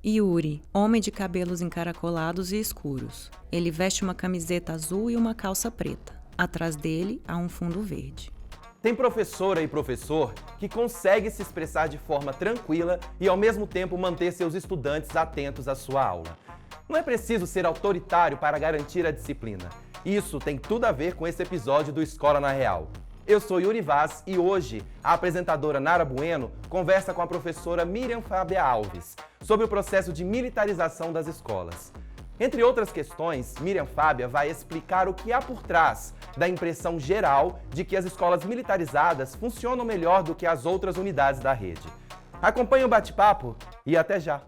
Yuri, homem de cabelos encaracolados e escuros. Ele veste uma camiseta azul e uma calça preta. Atrás dele há um fundo verde. Tem professora e professor que consegue se expressar de forma tranquila e ao mesmo tempo manter seus estudantes atentos à sua aula. Não é preciso ser autoritário para garantir a disciplina. Isso tem tudo a ver com esse episódio do Escola na Real. Eu sou Yuri Vaz e hoje a apresentadora Nara Bueno conversa com a professora Miriam Fábia Alves sobre o processo de militarização das escolas. Entre outras questões, Miriam Fábia vai explicar o que há por trás da impressão geral de que as escolas militarizadas funcionam melhor do que as outras unidades da rede. Acompanhe o bate-papo e até já!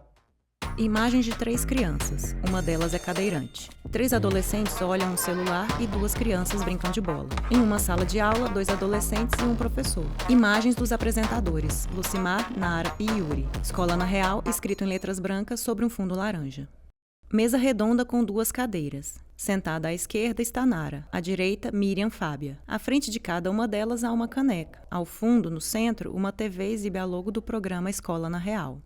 Imagens de 3 crianças. Uma delas é cadeirante. 3 adolescentes olham um celular e 2 crianças brincam de bola. Em uma sala de aula, 2 adolescentes e um professor. Imagens dos apresentadores, Lucimar, Nara e Yuri. Escola na Real, escrito em letras brancas sobre um fundo laranja. Mesa redonda com 2 cadeiras. Sentada à esquerda está Nara, à direita, Miriam Fábia. À frente de cada uma delas há uma caneca. Ao fundo, no centro, uma TV exibe a logo do programa Escola na Real.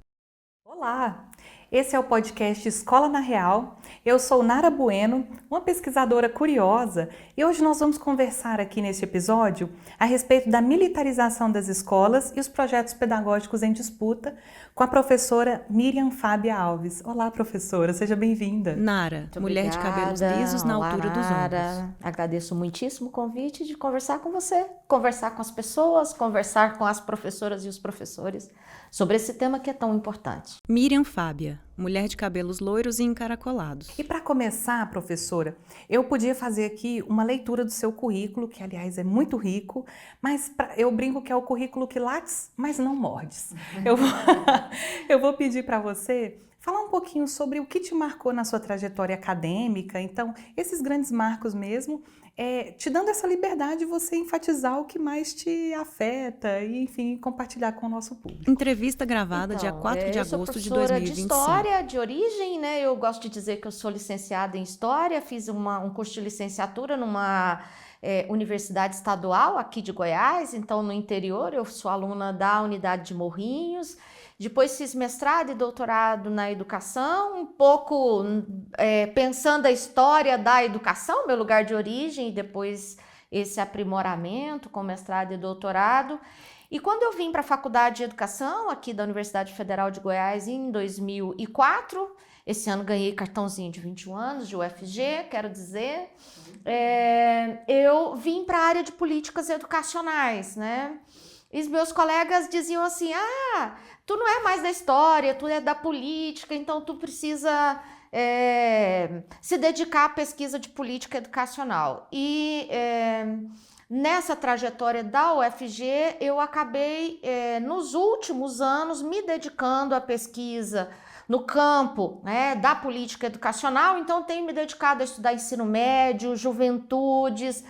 Olá! Esse é o podcast Escola na Real. Eu sou Nara Bueno, uma pesquisadora curiosa, e hoje nós vamos conversar aqui neste episódio a respeito da militarização das escolas e os projetos pedagógicos em disputa com a professora Miriam Fábia Alves. Olá, professora, seja bem-vinda. Nara, Muito mulher obrigada. de cabelos lisos na Olá, altura dos Nara. ombros. Agradeço muitíssimo o convite de conversar com você, conversar com as pessoas, conversar com as professoras e os professores sobre esse tema que é tão importante. Miriam Fábia, mulher de cabelos loiros e encaracolados. E para começar, professora, eu podia fazer aqui uma leitura do seu currículo, que aliás é muito rico, mas eu brinco que é o currículo que lates, mas não mordes. Eu vou pedir para você falar um pouquinho sobre o que te marcou na sua trajetória acadêmica, então esses grandes marcos mesmo, te dando essa liberdade de você enfatizar o que mais te afeta e, enfim, compartilhar com o nosso público. Entrevista gravada dia 4 de agosto de 2025. Eu sou professora de História de origem, né? Eu gosto de dizer que eu sou licenciada em História, fiz um curso de licenciatura numa universidade estadual aqui de Goiás, então no interior, eu sou aluna da unidade de Morrinhos. Depois fiz mestrado e doutorado na educação, um pouco pensando a história da educação, meu lugar de origem, e depois esse aprimoramento com mestrado e doutorado. E quando eu vim para a Faculdade de Educação, aqui da Universidade Federal de Goiás, em 2004, esse ano ganhei cartãozinho de 21 anos de UFG, quero dizer, eu vim para a área de políticas educacionais, né? E os meus colegas diziam assim, tu não é mais da história, tu é da política, então tu precisa se dedicar à pesquisa de política educacional. E nessa trajetória da UFG, eu acabei, nos últimos anos, me dedicando à pesquisa no campo, né, da política educacional, então tenho me dedicado a estudar ensino médio, juventudes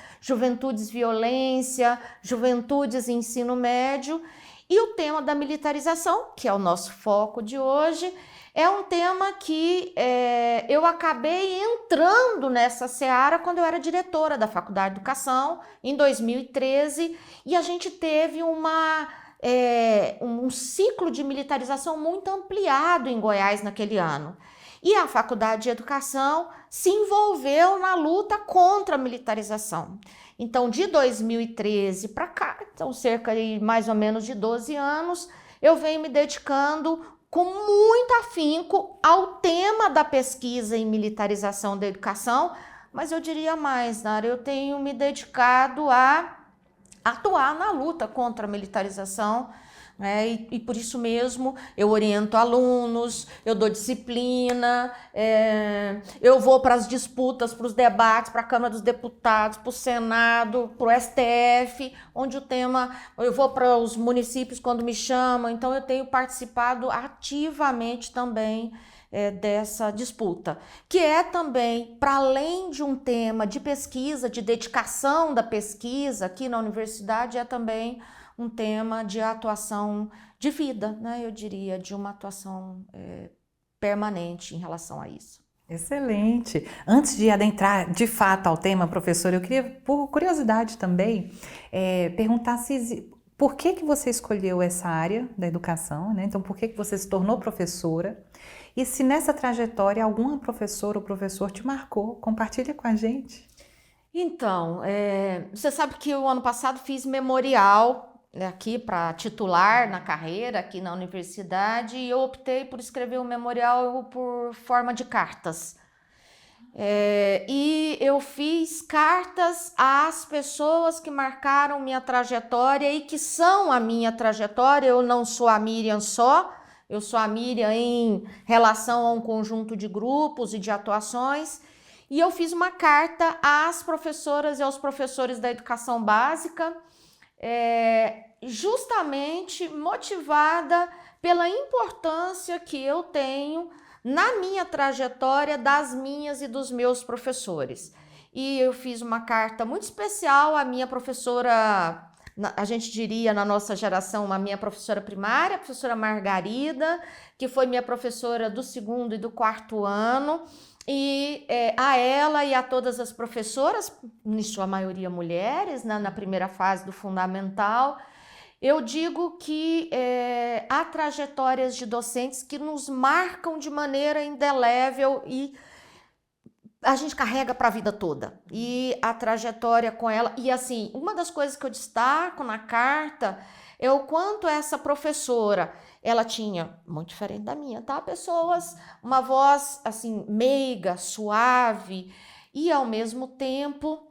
violência, juventudes e ensino médio, e o tema da militarização, que é o nosso foco de hoje, é um tema que eu acabei entrando nessa seara quando eu era diretora da Faculdade de Educação, em 2013, e a gente teve um ciclo de militarização muito ampliado em Goiás naquele ano. E a Faculdade de Educação se envolveu na luta contra a militarização. Então, de 2013 para cá, então cerca de mais ou menos de 12 anos, eu venho me dedicando com muito afinco ao tema da pesquisa em militarização da educação, mas eu diria mais, Nara, eu tenho me dedicado a atuar na luta contra a militarização, né? E por isso mesmo eu oriento alunos, eu dou disciplina, eu vou para as disputas, para os debates, para a Câmara dos Deputados, para o Senado, para o STF, onde o tema, eu vou para os municípios quando me chamam, então eu tenho participado ativamente também dessa disputa, que é também, para além de um tema de pesquisa, de dedicação da pesquisa aqui na universidade, é também um tema de atuação de vida, né? Eu diria, de uma atuação permanente em relação a isso. Excelente! Antes de adentrar de fato ao tema, professor, eu queria, por curiosidade também, perguntar se por que que você escolheu essa área da educação, né? Então, por que que você se tornou professora? E se nessa trajetória alguma professora ou professor te marcou, compartilha com a gente. Então, você sabe que o ano passado fiz memorial, né, aqui para titular na carreira, aqui na universidade, e eu optei por escrever o memorial por forma de cartas. E eu fiz cartas às pessoas que marcaram minha trajetória e que são a minha trajetória. Eu não sou a Miriam só, eu sou a Miriam em relação a um conjunto de grupos e de atuações. E eu fiz uma carta às professoras e aos professores da educação básica, justamente motivada pela importância que eu tenho na minha trajetória das minhas e dos meus professores. E eu fiz uma carta muito especial à minha professora, a gente diria na nossa geração, a minha professora primária, a professora Margarida, que foi minha professora do 2º e do 4º ano, e a ela e a todas as professoras, em sua maioria mulheres, né, na primeira fase do fundamental. Eu digo que há trajetórias de docentes que nos marcam de maneira indelével e a gente carrega para a vida toda. E a trajetória com ela... E assim, uma das coisas que eu destaco na carta é o quanto essa professora, ela tinha, muito diferente da minha, tá? Uma voz assim, meiga, suave e ao mesmo tempo...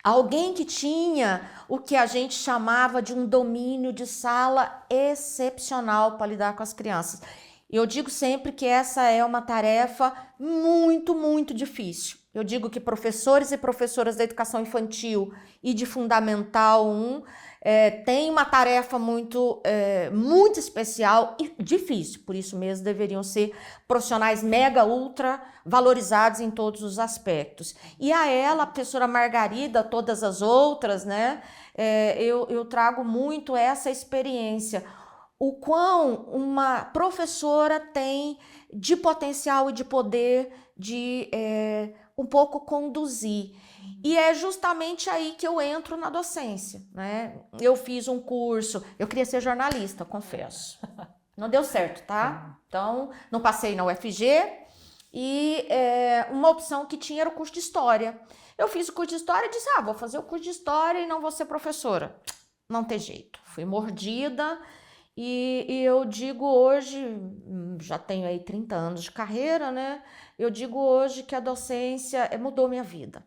Alguém que tinha o que a gente chamava de um domínio de sala excepcional para lidar com as crianças. Eu digo sempre que essa é uma tarefa muito, muito difícil. Eu digo que professores e professoras da educação infantil e de Fundamental 1 têm uma tarefa muito especial e difícil. Por isso mesmo deveriam ser profissionais mega, ultra valorizados em todos os aspectos. E a ela, a professora Margarida, todas as outras, né? Eu trago muito essa experiência. O quão uma professora tem de potencial e de poder de um pouco conduzir. E é justamente aí que eu entro na docência, né? Eu fiz um curso, eu queria ser jornalista, confesso. Não deu certo, tá? Então, não passei na UFG e uma opção que tinha era o curso de História. Eu fiz o curso de História e disse, vou fazer o curso de História e não vou ser professora. Não tem jeito, fui mordida. E eu digo hoje, já tenho aí 30 anos de carreira, né? Eu digo hoje que a docência mudou minha vida.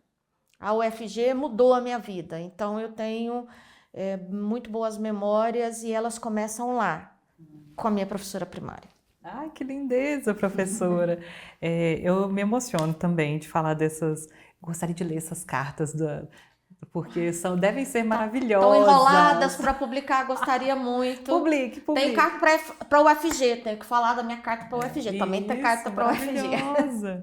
A UFG mudou a minha vida. Então eu tenho muito boas memórias e elas começam lá, com a minha professora primária. Ai, que lindeza, professora. Eu me emociono também de falar dessas... Gostaria de ler essas cartas porque devem ser maravilhosas. Estão enroladas para publicar, gostaria muito. Publique. Tem carta para o UFG, tenho que falar da minha carta para o UFG. Isso, também tem carta para o UFG.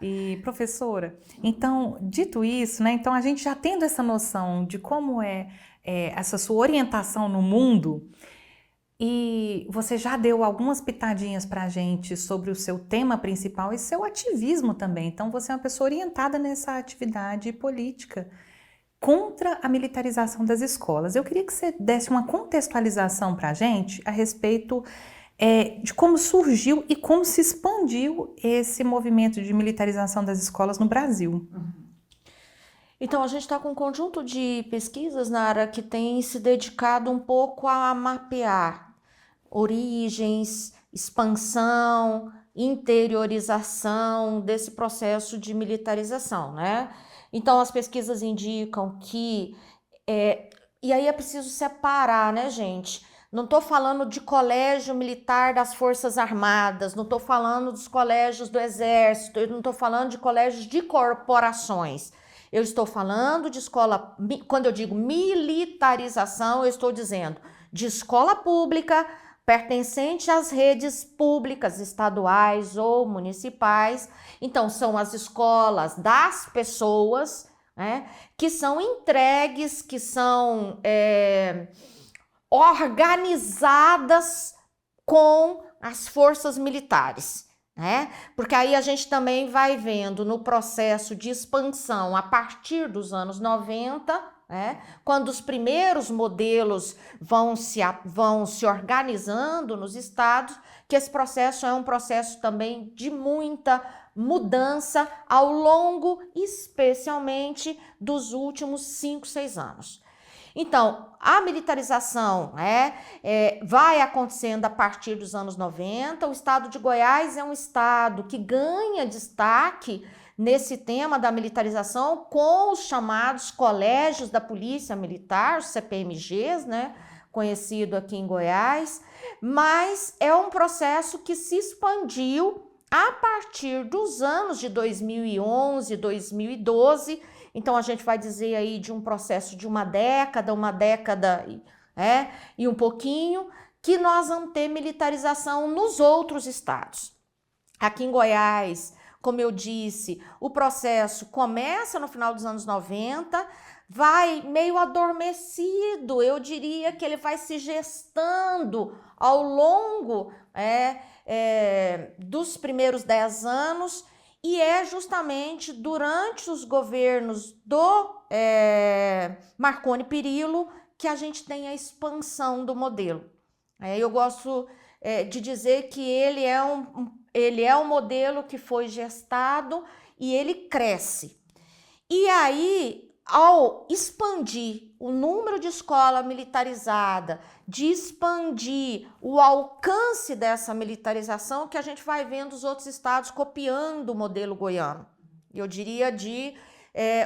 E, professora, então, dito isso, né, então a gente já tendo essa noção de como essa sua orientação no mundo, e você já deu algumas pitadinhas para a gente sobre o seu tema principal e seu ativismo também. Então, você é uma pessoa orientada nessa atividade política contra a militarização das escolas. Eu queria que você desse uma contextualização para a gente a respeito de como surgiu e como se expandiu esse movimento de militarização das escolas no Brasil. Então, a gente está com um conjunto de pesquisas, Nara, que tem se dedicado um pouco a mapear origens, expansão, interiorização desse processo de militarização, né? Então, as pesquisas indicam que... e aí é preciso separar, né, gente? Não estou falando de colégio militar das Forças Armadas, não estou falando dos colégios do Exército, eu não estou falando de colégios de corporações. Eu estou falando de escola... Quando eu digo militarização, eu estou dizendo de escola pública pertencente às redes públicas estaduais ou municipais. Então, são as escolas das pessoas, né, que são entregues, que são organizadas com as forças militares, né? Porque aí a gente também vai vendo no processo de expansão a partir dos anos 90, né? Quando os primeiros modelos vão se organizando nos estados, que esse processo é um processo também de muita mudança ao longo, especialmente, dos últimos 5, 6 anos. Então, a militarização vai acontecendo a partir dos anos 90. O estado de Goiás é um estado que ganha destaque nesse tema da militarização com os chamados colégios da Polícia Militar, os CPMGs, né, conhecido aqui em Goiás, mas é um processo que se expandiu a partir dos anos de 2011, 2012. Então, a gente vai dizer aí de um processo de uma década e um pouquinho, que nós vamos ter militarização nos outros estados. Aqui em Goiás, como eu disse, o processo começa no final dos anos 90, vai meio adormecido, eu diria que ele vai se gestando ao longo dos primeiros 10 anos, e é justamente durante os governos do Marconi Perillo que a gente tem a expansão do modelo. Eu gosto de dizer que ele é um modelo que foi gestado e ele cresce. E aí, ao expandir o número de escola militarizada, de expandir o alcance dessa militarização, que a gente vai vendo os outros estados copiando o modelo goiano. Eu diria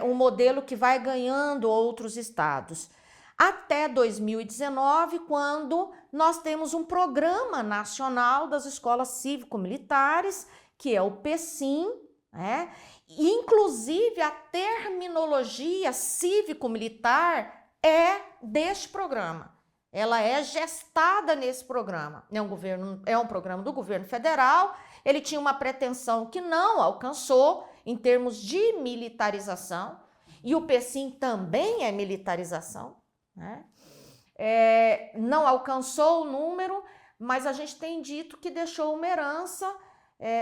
um modelo que vai ganhando outros estados. Até 2019, quando nós temos um programa nacional das escolas cívico-militares, que é o PECIM, né? Inclusive, a terminologia cívico-militar é deste programa. Ela é gestada nesse programa. É um programa do governo federal. Ele tinha uma pretensão que não alcançou em termos de militarização. E o PECIM também é militarização, né? Não alcançou o número, mas a gente tem dito que deixou uma herança.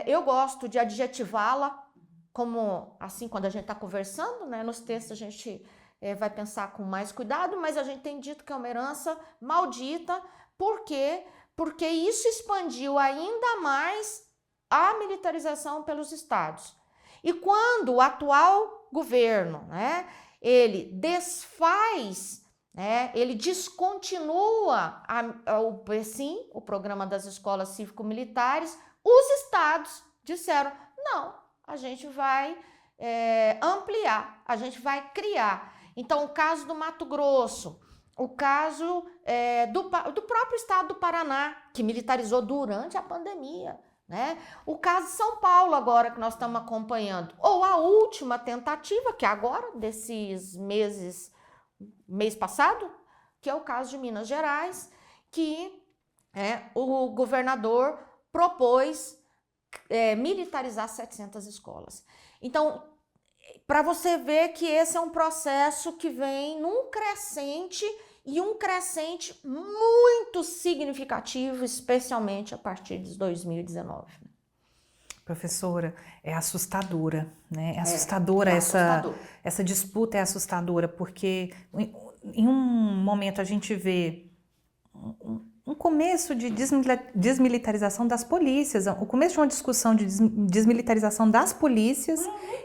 Eu gosto de adjetivá-la como, assim, quando a gente está conversando, né, nos textos a gente vai pensar com mais cuidado, mas a gente tem dito que é uma herança maldita. Por quê? Porque isso expandiu ainda mais a militarização pelos estados. E quando o atual governo, né, ele desfaz, né, ele descontinua o PECIM, o Programa das Escolas Cívico-Militares, os estados disseram, não, a gente vai ampliar, a gente vai criar. Então, o caso do Mato Grosso, o caso do próprio estado do Paraná, que militarizou durante a pandemia, né? O caso de São Paulo agora, que nós estamos acompanhando, ou a última tentativa, que é agora, mês passado, que é o caso de Minas Gerais, que o governador propôs militarizar 700 escolas. Então, para você ver que esse é um processo que vem num crescente, e um crescente muito significativo, especialmente a partir de 2019. Professora, é assustadora, né? É assustadora essa disputa, é assustadora, porque em um momento a gente vê um começo de desmilitarização das polícias, o começo de uma discussão de desmilitarização das polícias,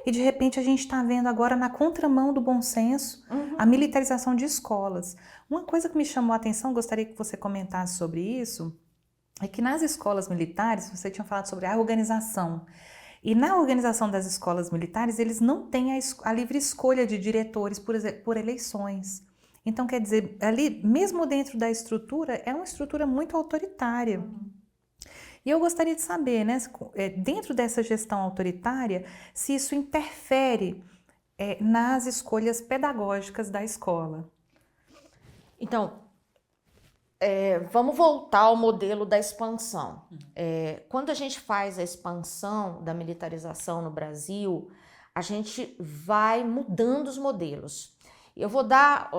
e de repente a gente está vendo agora, na contramão do bom senso, a militarização de escolas. Uma coisa que me chamou a atenção, gostaria que você comentasse sobre isso, é que nas escolas militares, você tinha falado sobre a organização, e na organização das escolas militares, eles não têm a livre escolha de diretores por eleições. Então, quer dizer, ali, mesmo dentro da estrutura, é uma estrutura muito autoritária. E eu gostaria de saber, né, dentro dessa gestão autoritária, se isso interfere nas escolhas pedagógicas da escola. Então, vamos voltar ao modelo da expansão. Quando a gente faz a expansão da militarização no Brasil, a gente vai mudando os modelos. Eu vou dar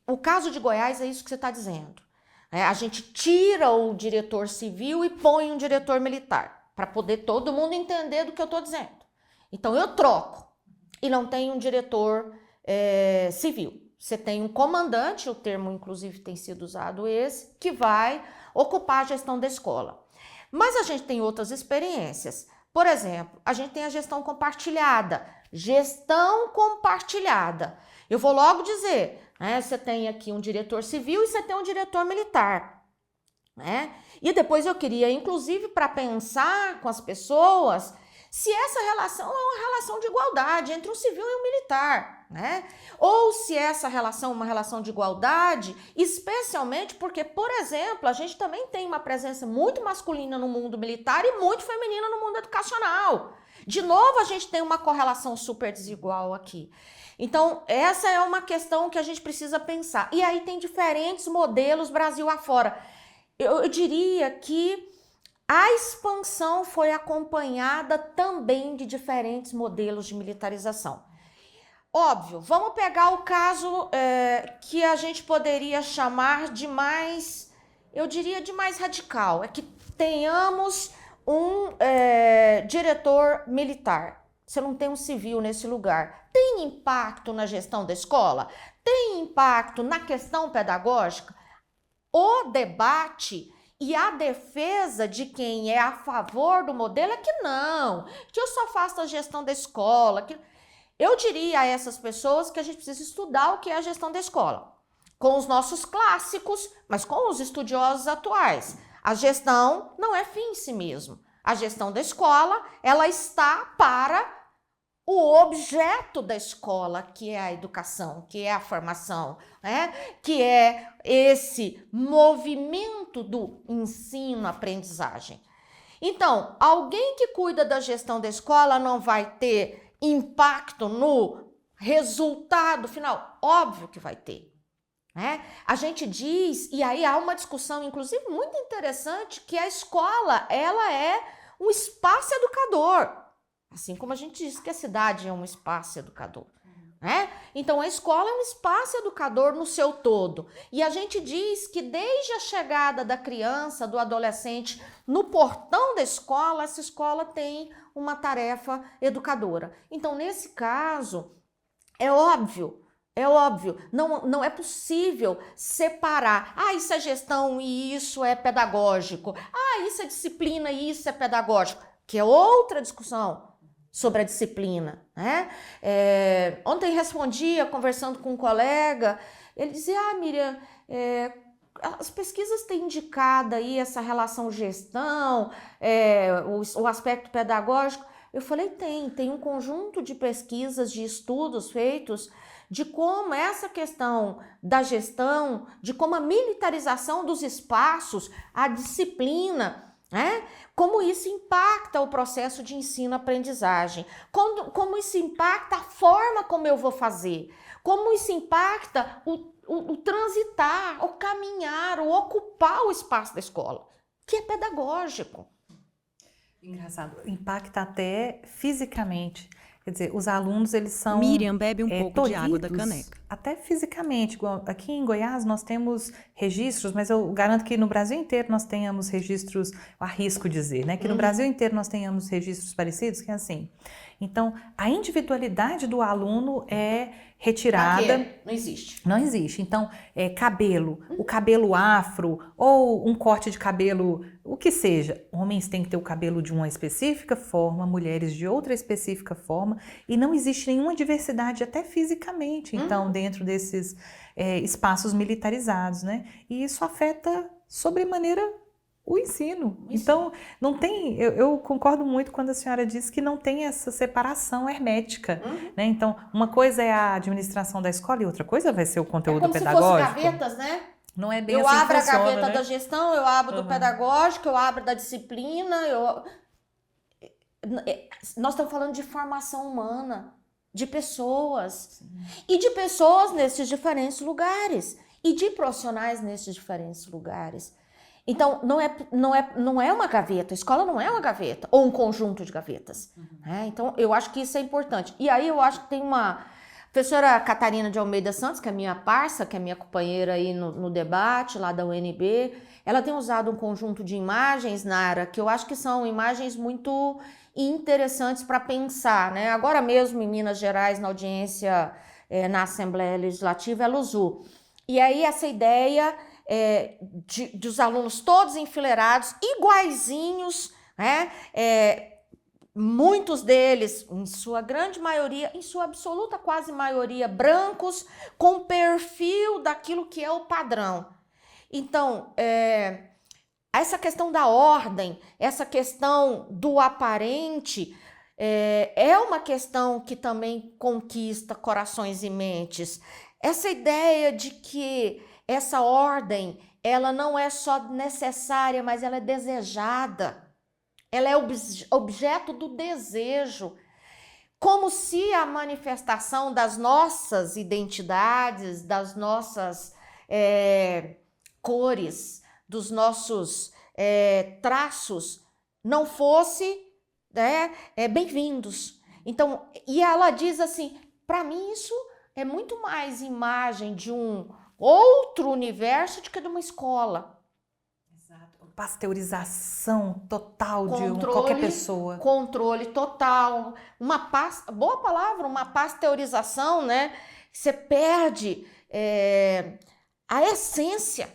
o caso de Goiás, é isso que você está dizendo. A gente tira o diretor civil e põe um diretor militar, para poder todo mundo entender do que eu estou dizendo. Então, eu troco e não tenho um diretor civil. Você tem um comandante, o termo inclusive tem sido usado esse, que vai ocupar a gestão da escola. Mas a gente tem outras experiências. Por exemplo, a gente tem a gestão compartilhada. Gestão compartilhada. Eu vou logo dizer, né, você tem aqui um diretor civil e você tem um diretor militar. Né? E depois eu queria, inclusive, para pensar com as pessoas, se essa relação é uma relação de igualdade entre um civil e um militar, né? Ou se essa relação é uma relação de igualdade, especialmente porque, por exemplo, a gente também tem uma presença muito masculina no mundo militar e muito feminina no mundo educacional. De novo, a gente tem uma correlação super desigual aqui. Então, essa é uma questão que a gente precisa pensar. E aí tem diferentes modelos Brasil afora. Eu diria que a expansão foi acompanhada também de diferentes modelos de militarização. Óbvio, vamos pegar o caso que a gente poderia chamar de mais, eu diria de mais radical, é que tenhamos um diretor militar. Você não tem um civil nesse lugar. Tem impacto na gestão da escola? Tem impacto na questão pedagógica? O debate e a defesa de quem é a favor do modelo é que não, que eu só faço a gestão da escola. Que... Eu diria a essas pessoas que a gente precisa estudar o que é a gestão da escola, com os nossos clássicos, mas com os estudiosos atuais. A gestão não é fim em si mesmo. A gestão da escola, ela está para o objeto da escola, que é a educação, que é a formação, né? Que é esse movimento do ensino-aprendizagem. Então, alguém que cuida da gestão da escola não vai ter impacto no resultado final? Óbvio que vai ter. Né? A gente diz, e aí há uma discussão, inclusive muito interessante, que a escola ela é um espaço educador. Assim como a gente diz que a cidade é um espaço educador, né? Então, a escola é um espaço educador no seu todo. E a gente diz que desde a chegada da criança, do adolescente, no portão da escola, essa escola tem uma tarefa educadora. Então, nesse caso, é óbvio, não é possível separar. Isso é gestão e isso é pedagógico. Isso é disciplina e isso é pedagógico, que é outra discussão sobre a disciplina, né? Ontem respondia, conversando com um colega, ele dizia, Miriam, as pesquisas têm indicado aí essa relação gestão, o aspecto pedagógico. Eu falei, tem um conjunto de pesquisas, de estudos feitos de como essa questão da gestão, de como a militarização dos espaços, a disciplina, né? Como isso impacta o processo de ensino-aprendizagem, como isso impacta a forma como eu vou fazer, como isso impacta o transitar, o caminhar, o ocupar o espaço da escola, que é pedagógico. Engraçado, impacta até fisicamente. Quer dizer, os alunos, eles são... Miriam, bebe um pouco de água da caneca. Até fisicamente. Aqui em Goiás nós temos registros, mas eu garanto que no Brasil inteiro nós tenhamos registros, eu arrisco dizer, né? Que no Brasil inteiro nós tenhamos registros parecidos, que é assim. Então, a individualidade do aluno é retirada. Não existe. Não existe. Então, cabelo, o cabelo afro ou um corte de cabelo, o que seja. Homens têm que ter o cabelo de uma específica forma, mulheres de outra específica forma, e não existe nenhuma diversidade, até fisicamente, então, dentro desses espaços militarizados, né? E isso afeta sobremaneira o ensino. Então, não tem, eu concordo muito quando a senhora diz que não tem essa separação hermética, né? Então, uma coisa é a administração da escola e outra coisa vai ser o conteúdo pedagógico. Se fosse gavetas, né? Não é bem eu assim abro que funciona, a gaveta né? da gestão, eu abro do pedagógico, eu abro da disciplina, Nós estamos falando de formação humana, de pessoas. Sim. E de pessoas nesses diferentes lugares. E de profissionais nesses diferentes lugares. Então, não é uma gaveta, a escola não é uma gaveta, ou um conjunto de gavetas. Né? Então, eu acho que isso é importante. E aí eu acho que tem uma professora Catarina de Almeida Santos, que é minha parça, que é minha companheira aí no debate lá da UNB, ela tem usado um conjunto de imagens, Nara, que eu acho que são imagens muito interessantes para pensar. Né? Agora mesmo em Minas Gerais, na audiência na Assembleia Legislativa, ela usou. E aí essa ideia de os alunos todos enfileirados, iguaizinhos, né? Muitos deles, em sua grande maioria, em sua absoluta quase maioria, brancos, com perfil daquilo que é o padrão. Então, essa questão da ordem, essa questão do aparente, é uma questão que também conquista corações e mentes. Essa ideia de que essa ordem, ela não é só necessária, mas ela é desejada. Ela é objeto do desejo, como se a manifestação das nossas identidades, das nossas cores, dos nossos traços, não fosse bem-vindos. Então, e ela diz assim, para mim isso é muito mais imagem de um outro universo do que de uma escola. Pasteurização total de qualquer pessoa. Controle total. Boa palavra, uma pasteurização, né? Você perde a essência.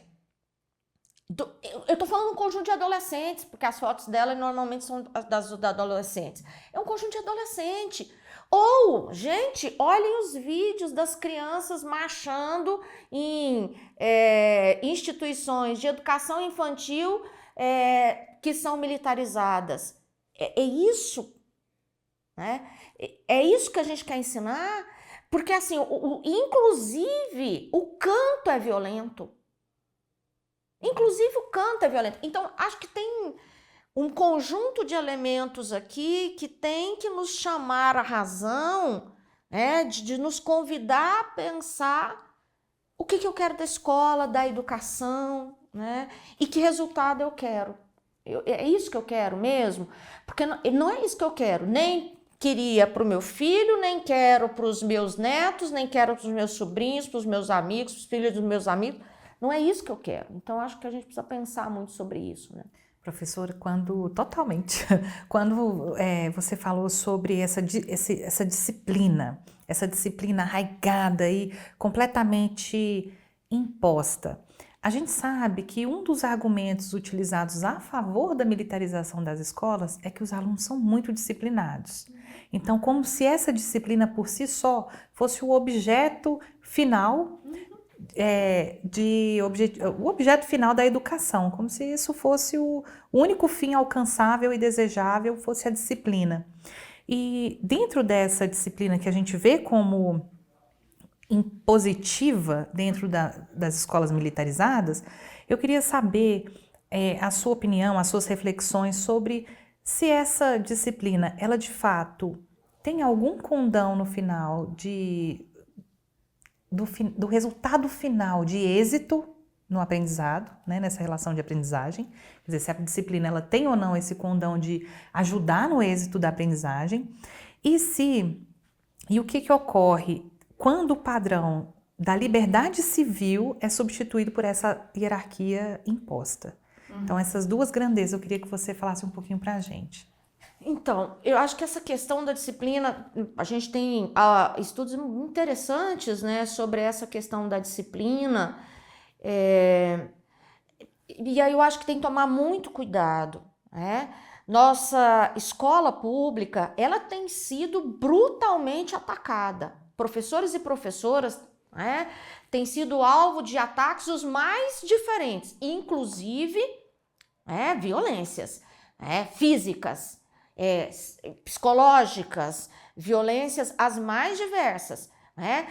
Eu tô falando um conjunto de adolescentes, porque as fotos dela normalmente são das adolescentes. É um conjunto de adolescente. Ou, gente, olhem os vídeos das crianças marchando em instituições de educação infantil que são militarizadas. É isso, né? É isso que a gente quer ensinar, porque assim, inclusive o canto é violento. Inclusive o canto é violento. Então, acho que tem um conjunto de elementos aqui que tem que nos chamar à razão, né, de nos convidar a pensar o que eu quero da escola, da educação, né, e que resultado eu quero. É isso que eu quero mesmo? Porque não é isso que eu quero. Nem queria para o meu filho, nem quero para os meus netos, nem quero para os meus sobrinhos, para os meus amigos, para os filhos dos meus amigos. Não é isso que eu quero. Então, acho que a gente precisa pensar muito sobre isso, né? Professora, quando você falou sobre essa disciplina arraigada e completamente imposta, a gente sabe que um dos argumentos utilizados a favor da militarização das escolas é que os alunos são muito disciplinados. Então, como se essa disciplina por si só fosse o objeto final o objeto final da educação, como se isso fosse o único fim alcançável e desejável, fosse a disciplina. E dentro dessa disciplina que a gente vê como impositiva dentro das escolas militarizadas, eu queria saber a sua opinião, as suas reflexões sobre se essa disciplina, ela de fato tem algum condão no final do resultado final de êxito no aprendizado, né, nessa relação de aprendizagem. Quer dizer, se a disciplina ela tem ou não esse condão de ajudar no êxito da aprendizagem. E o que ocorre quando o padrão da liberdade civil é substituído por essa hierarquia imposta. Então, essas duas grandezas, eu queria que você falasse um pouquinho para a gente. Então, eu acho que essa questão da disciplina, a gente tem estudos interessantes, né, sobre essa questão da disciplina, e aí eu acho que tem que tomar muito cuidado, né? Nossa escola pública, ela tem sido brutalmente atacada. Professores e professoras, né, têm sido alvo de ataques os mais diferentes, inclusive violências físicas, psicológicas, violências as mais diversas, né?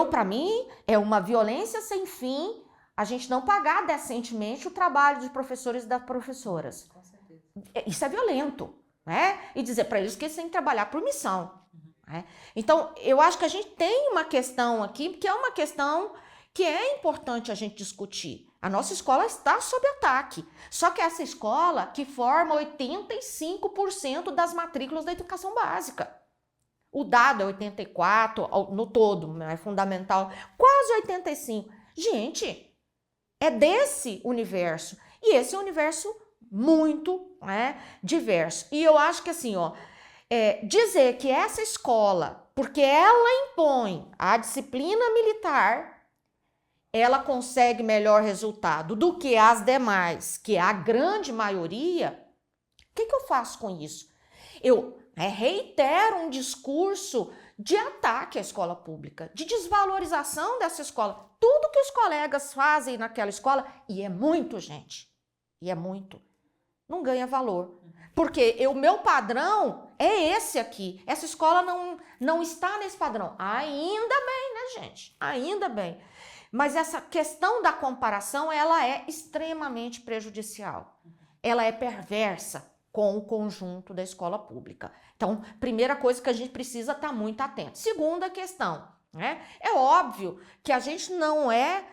Para mim, é uma violência sem fim a gente não pagar decentemente o trabalho dos professores e das professoras. Com certeza. Isso é violento, né? E dizer para eles que eles têm que trabalhar por missão. Né? Então, eu acho que a gente tem uma questão aqui, que é uma questão que é importante a gente discutir. A nossa escola está sob ataque. Só que essa escola que forma 85% das matrículas da educação básica. O dado é 84% no todo, é fundamental. Quase 85%. Gente, é desse universo. E esse é um universo muito diverso. E eu acho que assim, dizer que essa escola porque ela impõe a disciplina militar, ela consegue melhor resultado do que as demais, que é a grande maioria. O que eu faço com isso? Eu reitero um discurso de ataque à escola pública, de desvalorização dessa escola. Tudo que os colegas fazem naquela escola, e é muito, gente, e é muito, não ganha valor. Porque o meu padrão é esse aqui. Essa escola não está nesse padrão. Ainda bem, né, gente? Ainda bem. Mas essa questão da comparação, ela é extremamente prejudicial. Ela é perversa com o conjunto da escola pública. Então, primeira coisa que a gente precisa estar muito atento. Segunda questão, né? É óbvio que a gente não é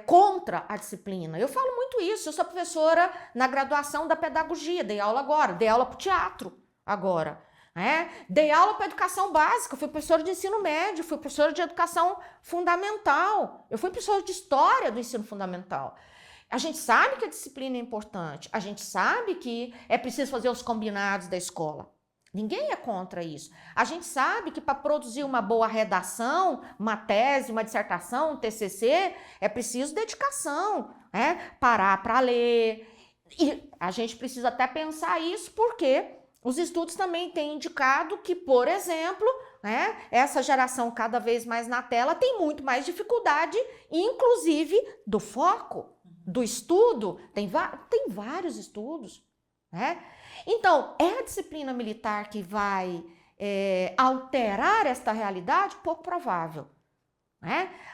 contra a disciplina. Eu falo muito isso. Eu sou professora na graduação da pedagogia, dei aula agora, dei aula para o teatro agora. Dei aula para educação básica, fui professora de ensino médio, fui professora de educação fundamental, eu fui professora de história do ensino fundamental. A gente sabe que a disciplina é importante, a gente sabe que é preciso fazer os combinados da escola. Ninguém é contra isso. A gente sabe que para produzir uma boa redação, uma tese, uma dissertação, um TCC, é preciso dedicação, parar para ler. E a gente precisa até pensar isso porque os estudos também têm indicado que, por exemplo, essa geração cada vez mais na tela tem muito mais dificuldade, inclusive do foco, do estudo. Tem vários estudos, Então, é a disciplina militar que vai alterar esta realidade? Pouco provável.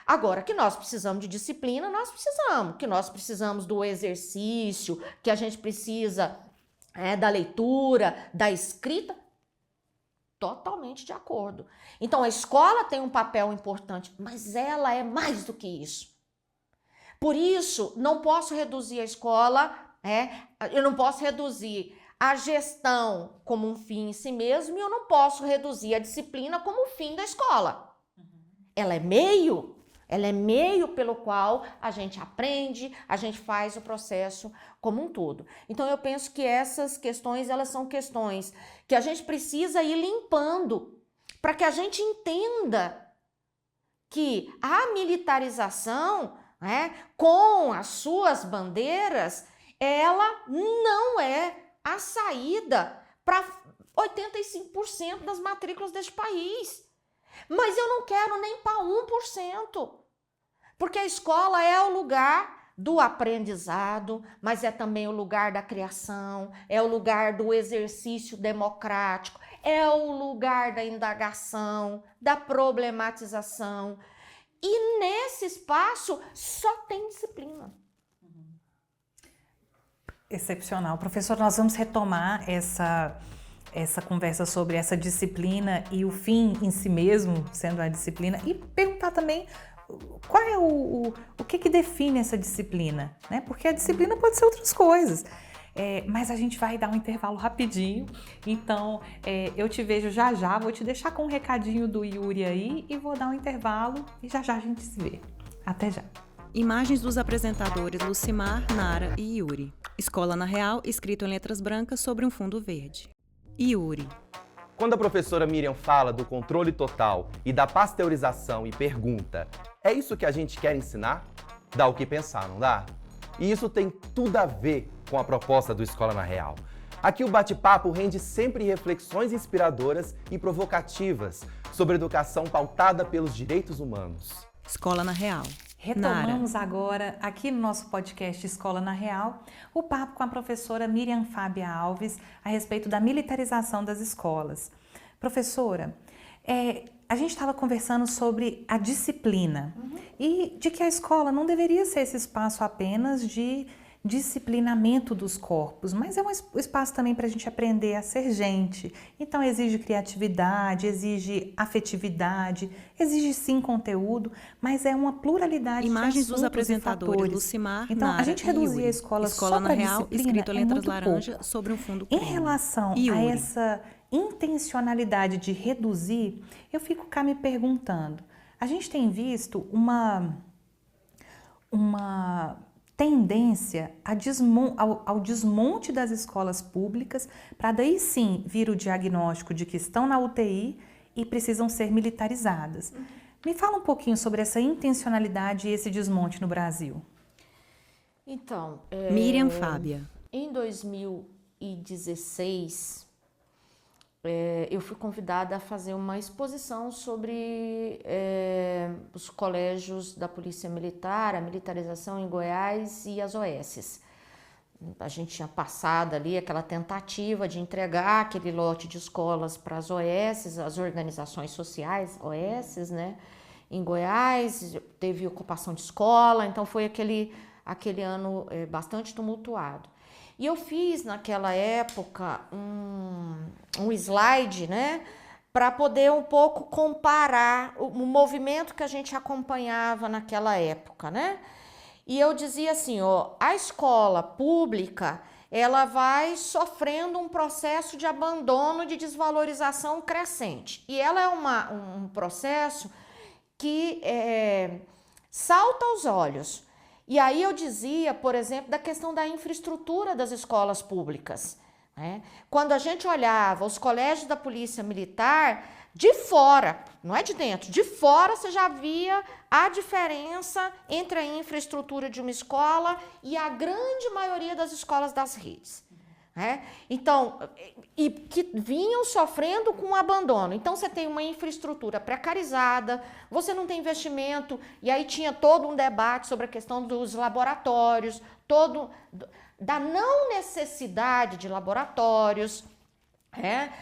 Agora, que nós precisamos de disciplina, nós precisamos. Que nós precisamos do exercício, que a gente precisa da leitura, da escrita, totalmente de acordo. Então, a escola tem um papel importante, mas ela é mais do que isso. Por isso, não posso reduzir a escola, eu não posso reduzir a gestão como um fim em si mesmo e eu não posso reduzir a disciplina como um fim da escola. Ela é meio pelo qual a gente aprende, a gente faz o processo como um todo. Então, eu penso que essas questões, elas são questões que a gente precisa ir limpando para que a gente entenda que a militarização, com as suas bandeiras, ela não é a saída para 85% das matrículas deste país. Mas eu não quero nem para 1%, porque a escola é o lugar do aprendizado, mas é também o lugar da criação, é o lugar do exercício democrático, é o lugar da indagação, da problematização. E nesse espaço só tem disciplina. Excepcional. Professor, nós vamos retomar essa conversa sobre essa disciplina e o fim em si mesmo sendo a disciplina e perguntar também qual é o que define essa disciplina, né? Porque a disciplina pode ser outras coisas. Mas a gente vai dar um intervalo rapidinho, então eu te vejo já, vou te deixar com um recadinho do Yuri aí e vou dar um intervalo e já a gente se vê. Até já! Imagens dos apresentadores Lucimar, Nara e Yuri. Escola na Real, escrito em letras brancas sobre um fundo verde. Yuri. Quando a professora Miriam fala do controle total e da pasteurização e pergunta, é isso que a gente quer ensinar? Dá o que pensar, não dá? E isso tem tudo a ver com a proposta do Escola na Real. Aqui o bate-papo rende sempre reflexões inspiradoras e provocativas sobre educação pautada pelos direitos humanos. Escola na Real. Retomamos agora, aqui no nosso podcast Escola na Real, o papo com a professora Miriam Fábia Alves a respeito da militarização das escolas. Professora, a gente estava conversando sobre a disciplina e de que a escola não deveria ser esse espaço apenas de disciplinamento dos corpos, mas é um espaço também para a gente aprender a ser gente. Então exige criatividade, exige afetividade, exige sim conteúdo, mas é uma pluralidade Imagens de assuntos dos apresentadores e fatores. Lucimar, Então Nara a gente reduzir a escola só na para Real, disciplina escrito em é letras muito laranja pouco. sobre um fundo Em creme. relação a essa intencionalidade de reduzir, eu fico cá me perguntando, a gente tem visto uma tendência ao desmonte das escolas públicas, para daí sim vir o diagnóstico de que estão na UTI e precisam ser militarizadas. Me fala um pouquinho sobre essa intencionalidade e esse desmonte no Brasil. Então, Miriam Fábia. em 2016, eu fui convidada a fazer uma exposição sobre os colégios da Polícia Militar, a militarização em Goiás e as OSs. A gente tinha passado ali aquela tentativa de entregar aquele lote de escolas para as OSs, as organizações sociais, OSs, né? Em Goiás, teve ocupação de escola, então foi aquele ano bastante tumultuado. E eu fiz naquela época um slide, né, para poder um pouco comparar o movimento que a gente acompanhava naquela época, né? E eu dizia assim, ó, a escola pública, ela vai sofrendo um processo de abandono, de desvalorização crescente. E ela é um processo que salta aos olhos. E aí eu dizia, por exemplo, da questão da infraestrutura das escolas públicas, né? Quando a gente olhava os colégios da Polícia Militar, de fora, não é de dentro, de fora você já via a diferença entre a infraestrutura de uma escola e a grande maioria das escolas das redes. Então, e que vinham sofrendo com o abandono. Então, você tem uma infraestrutura precarizada, você não tem investimento, e aí tinha todo um debate sobre a questão dos laboratórios, da não necessidade de laboratórios,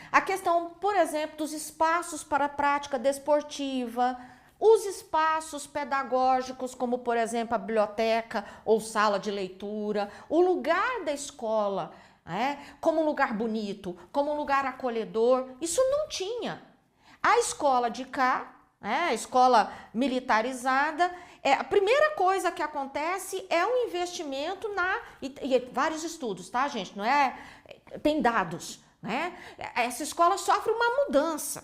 a questão, por exemplo, dos espaços para a prática desportiva, os espaços pedagógicos, como, por exemplo, a biblioteca ou sala de leitura, o lugar da escola, como um lugar bonito, como um lugar acolhedor, isso não tinha. A escola de cá, a escola militarizada, a primeira coisa que acontece é um investimento e vários estudos, tá, gente? Não é? Tem dados, né? Essa escola sofre uma mudança.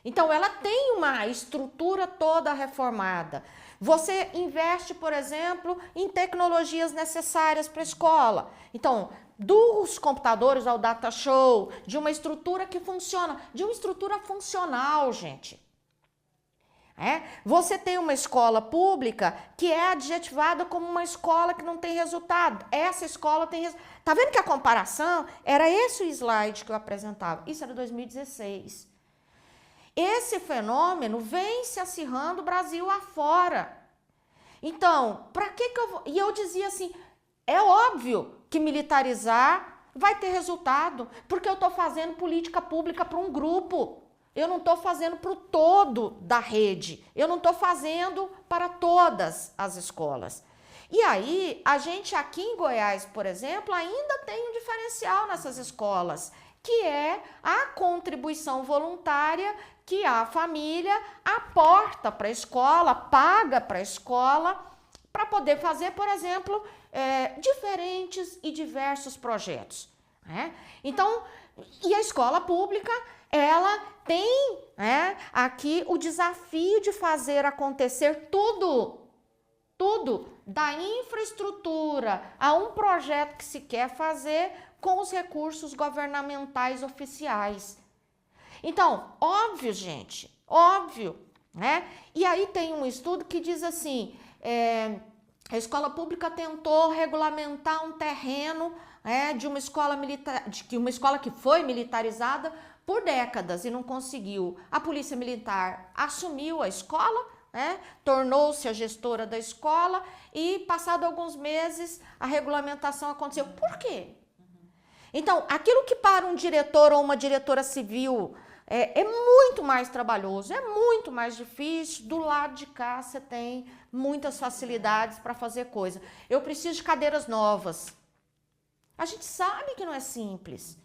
Então, ela tem uma estrutura toda reformada. Você investe, por exemplo, em tecnologias necessárias para a escola. Então, dos computadores ao data show, de uma estrutura que funciona, de uma estrutura funcional, gente. Você tem uma escola pública que é adjetivada como uma escola que não tem resultado. Essa escola tem resultado. Tá vendo que a comparação era esse o slide que eu apresentava? Isso era 2016. Esse fenômeno vem se acirrando Brasil afora. Então, para que eu vou... E eu dizia assim, é óbvio que militarizar vai ter resultado, porque eu estou fazendo política pública para um grupo. Eu não estou fazendo para o todo da rede. Eu não estou fazendo para todas as escolas. E aí, a gente aqui em Goiás, por exemplo, ainda tem um diferencial nessas escolas, que é a contribuição voluntária que a família aporta para a escola, paga para a escola, para poder fazer, por exemplo, diferentes e diversos projetos. Então, e a escola pública, ela tem aqui o desafio de fazer acontecer tudo, da infraestrutura a um projeto que se quer fazer com os recursos governamentais oficiais. Então, óbvio, gente, óbvio, E aí tem um estudo que diz assim, a escola pública tentou regulamentar um terreno de uma escola militar, uma escola que foi militarizada por décadas e não conseguiu. A Polícia Militar assumiu a escola, tornou-se a gestora da escola e, passado alguns meses, a regulamentação aconteceu. Por quê? Então, aquilo que para um diretor ou uma diretora civil é muito mais trabalhoso, é muito mais difícil, do lado de cá você tem muitas facilidades para fazer coisa. Eu preciso de cadeiras novas. A gente sabe que não é simples,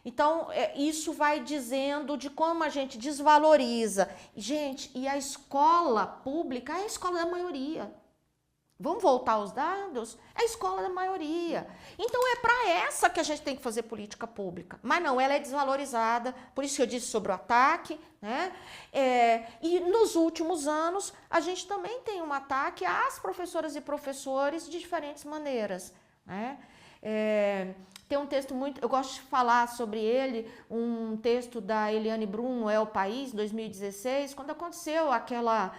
Então, isso vai dizendo de como a gente desvaloriza. Gente, e a escola pública é a escola da maioria. Vamos voltar aos dados? É a escola da maioria. Então, é para essa que a gente tem que fazer política pública. Mas não, ela é desvalorizada, por isso que eu disse sobre o ataque, e nos últimos anos, a gente também tem um ataque às professoras e professores de diferentes maneiras, Tem um texto eu gosto de falar sobre ele, um texto da Eliane Brum no É o País, 2016, quando aconteceu aquela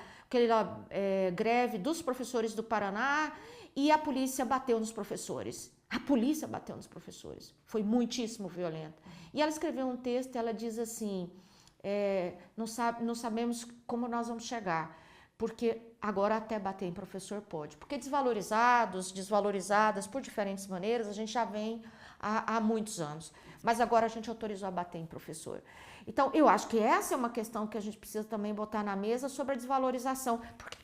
greve dos professores do Paraná e a polícia bateu nos professores. A polícia bateu nos professores. Foi muitíssimo violenta. E ela escreveu um texto, ela diz assim, não sabemos como nós vamos chegar, porque agora até bater em professor pode. Porque desvalorizadas por diferentes maneiras, a gente já vem há muitos anos. Mas agora a gente autorizou a bater em professor. Então, eu acho que essa é uma questão que a gente precisa também botar na mesa sobre a desvalorização. Por que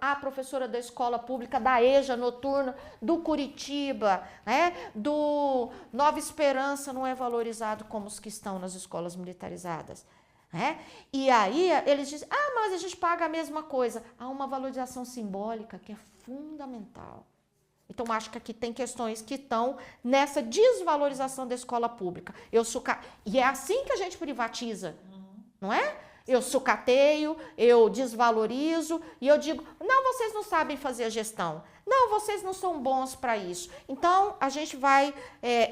a professora da escola pública, da EJA noturna, do Curitiba, né, do Nova Esperança não é valorizado como os que estão nas escolas militarizadas? E aí eles dizem, mas a gente paga a mesma coisa. Há uma valorização simbólica que é fundamental. Então, acho que aqui tem questões que estão nessa desvalorização da escola pública. E é assim que a gente privatiza, não é? Eu sucateio, eu desvalorizo e eu digo, não, vocês não sabem fazer a gestão. Não, vocês não são bons para isso. Então, a gente vai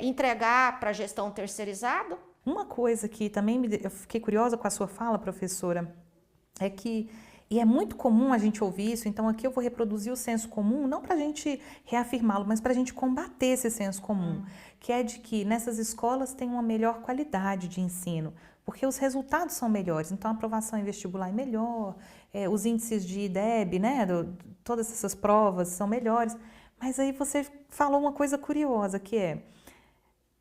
entregar para a gestão terceirizada. Uma coisa que também eu fiquei curiosa com a sua fala, professora, é que, e é muito comum a gente ouvir isso, então aqui eu vou reproduzir o senso comum, não para a gente reafirmá-lo, mas para a gente combater esse senso comum, que é de que nessas escolas tem uma melhor qualidade de ensino, porque os resultados são melhores, então a aprovação em vestibular é melhor, os índices de IDEB, né, todas essas provas são melhores, mas aí você falou uma coisa curiosa, que é,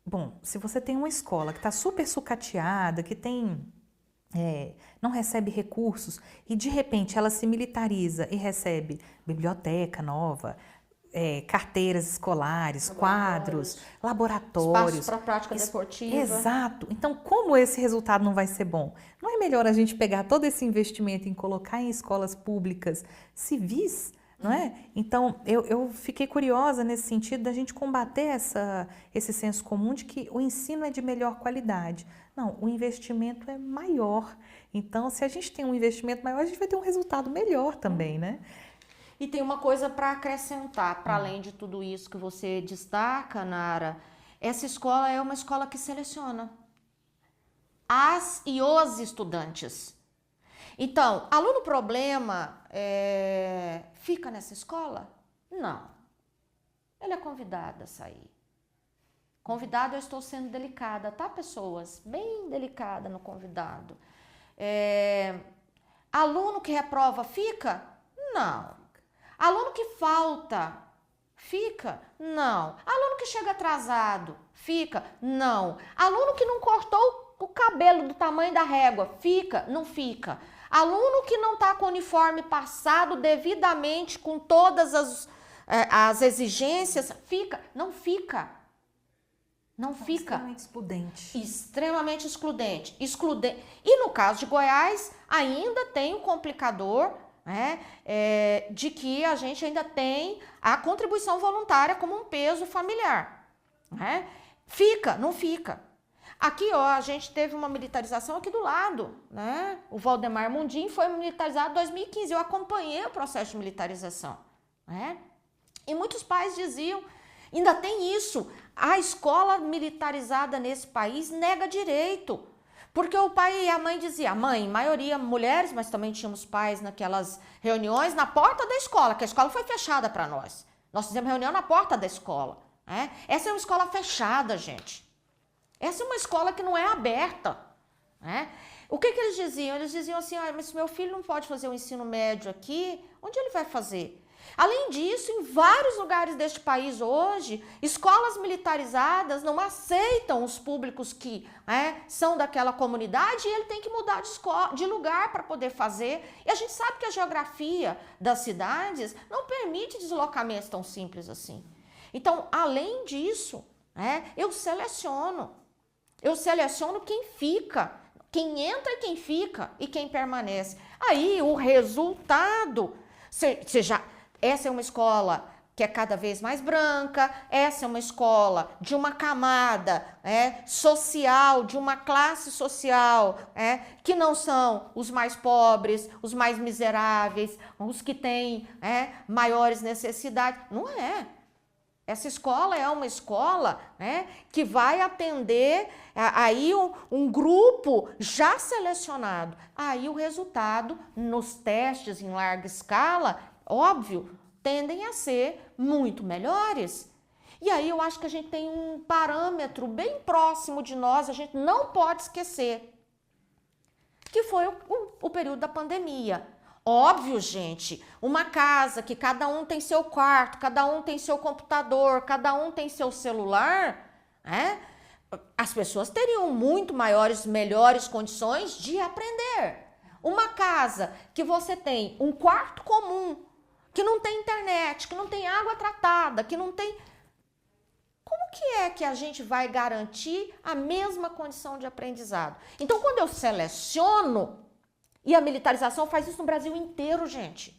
bom, se você tem uma escola que está super sucateada, que não recebe recursos e de repente ela se militariza e recebe biblioteca nova, carteiras escolares, quadros, laboratórios. Espaços para prática desportiva. Exato. Então, como esse resultado não vai ser bom? Não é melhor a gente pegar todo esse investimento em colocar em escolas públicas civis, não é? Então, eu fiquei curiosa nesse sentido da gente combater esse senso comum de que o ensino é de melhor qualidade. Não, o investimento é maior. Então, se a gente tem um investimento maior, a gente vai ter um resultado melhor também, né? E tem uma coisa para acrescentar, para além de tudo isso que você destaca, Nara, essa escola é uma escola que seleciona as e os estudantes. Então, aluno problema fica nessa escola? Não. Ele é convidado a sair. Convidado, eu estou sendo delicada, tá, pessoas? Bem delicada no convidado. Aluno que reprova fica? Não. Aluno que falta fica? Não. Aluno que chega atrasado fica? Não. Aluno que não cortou o cabelo do tamanho da régua fica? Não fica. Aluno que não está com o uniforme passado devidamente com todas as exigências, fica? Não fica. Não fica. Extremamente excludente. Extremamente excludente. E no caso de Goiás, ainda tem um complicador, de que a gente ainda tem a contribuição voluntária como um peso familiar. Fica, não fica. Aqui, a gente teve uma militarização aqui do lado, né? O Valdemar Mundim foi militarizado em 2015. Eu acompanhei o processo de militarização, E muitos pais diziam, ainda tem isso, a escola militarizada nesse país nega direito. Porque o pai e a mãe diziam, maioria mulheres, mas também tínhamos pais naquelas reuniões na porta da escola, que a escola foi fechada para nós. Nós fizemos reunião na porta da escola. Essa é uma escola fechada, gente. Essa é uma escola que não é aberta. O que eles diziam? Eles diziam assim, mas se meu filho não pode fazer o ensino médio aqui, onde ele vai fazer? Além disso, em vários lugares deste país hoje, escolas militarizadas não aceitam os públicos que são daquela comunidade e ele tem que mudar de lugar para poder fazer. E a gente sabe que a geografia das cidades não permite deslocamentos tão simples assim. Então, além disso, eu seleciono quem fica, quem entra e quem fica e quem permanece. Aí o resultado, essa é uma escola que é cada vez mais branca, essa é uma escola de uma camada social, de uma classe social, que não são os mais pobres, os mais miseráveis, os que têm maiores necessidades. Não é. Essa escola é uma escola, né, que vai atender aí um grupo já selecionado. Aí o resultado nos testes em larga escala, óbvio, tendem a ser muito melhores. E aí eu acho que a gente tem um parâmetro bem próximo de nós, a gente não pode esquecer, que foi o período da pandemia. Óbvio, gente, uma casa que cada um tem seu quarto, cada um tem seu computador, cada um tem seu celular, né? As pessoas teriam muito melhores condições de aprender. Uma casa que você tem um quarto comum, que não tem internet, que não tem água tratada, que não tem... Como que é que a gente vai garantir a mesma condição de aprendizado? Então, quando eu seleciono, e a militarização faz isso no Brasil inteiro, gente.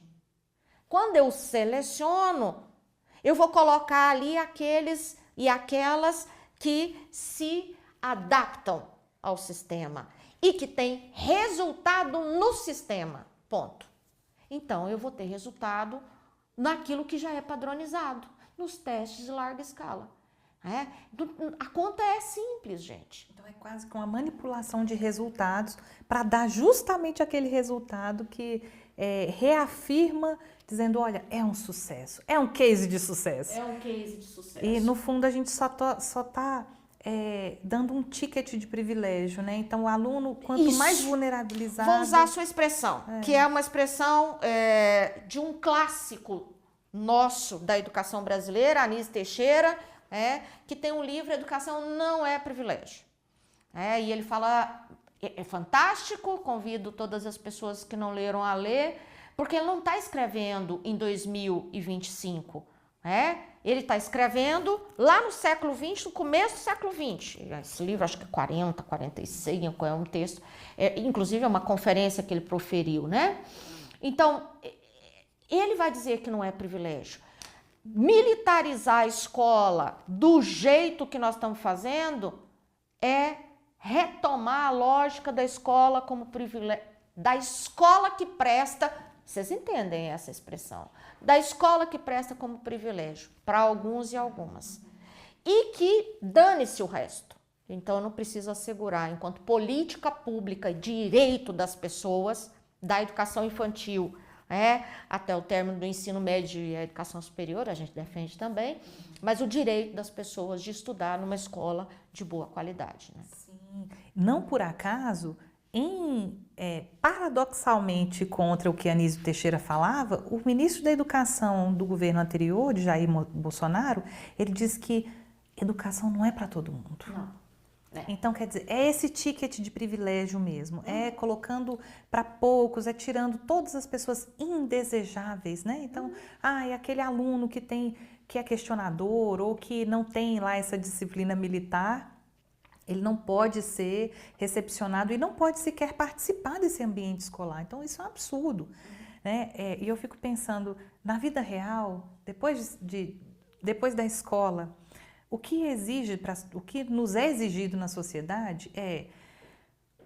Quando eu seleciono, eu vou colocar ali aqueles e aquelas que se adaptam ao sistema e que têm resultado no sistema, ponto. Então, eu vou ter resultado naquilo que já é padronizado, nos testes de larga escala. A conta é simples, gente. Então é quase que uma manipulação de resultados para dar justamente aquele resultado que reafirma, dizendo, olha, é um sucesso, é um case de sucesso. É um case de sucesso. E no fundo a gente só tá dando um ticket de privilégio, né? Então o aluno, quanto mais vulnerabilizado... Vou usar a sua expressão, que é uma expressão de um clássico nosso da educação brasileira, Anísio Teixeira, que tem um livro Educação Não é Privilégio. E ele fala, é fantástico, convido todas as pessoas que não leram a ler, porque ele não está escrevendo em 2025, ele está escrevendo lá no século XX, no começo do século XX. Esse livro acho que é 40, 45, é um texto, inclusive é uma conferência que ele proferiu, né? Então, ele vai dizer que não é privilégio. Militarizar a escola do jeito que nós estamos fazendo é retomar a lógica da escola como privilégio, da escola que presta, vocês entendem essa expressão, da escola que presta como privilégio para alguns e algumas, e que dane-se o resto. Então eu não preciso assegurar, enquanto política pública e direito das pessoas, da educação infantil, até o término do ensino médio e a educação superior, a gente defende também, mas o direito das pessoas de estudar numa escola de boa qualidade. Né? Sim. Não por acaso, paradoxalmente contra o que Anísio Teixeira falava, o ministro da Educação do governo anterior, de Jair Bolsonaro, ele disse que educação não é para todo mundo. Não. Então, quer dizer, é esse ticket de privilégio mesmo, colocando para poucos, tirando todas as pessoas indesejáveis, né? Então, é aquele aluno que é questionador ou que não tem lá essa disciplina militar, ele não pode ser recepcionado e não pode sequer participar desse ambiente escolar. Então, isso é um absurdo, né? E eu fico pensando, na vida real, depois da escola, o que nos é exigido na sociedade é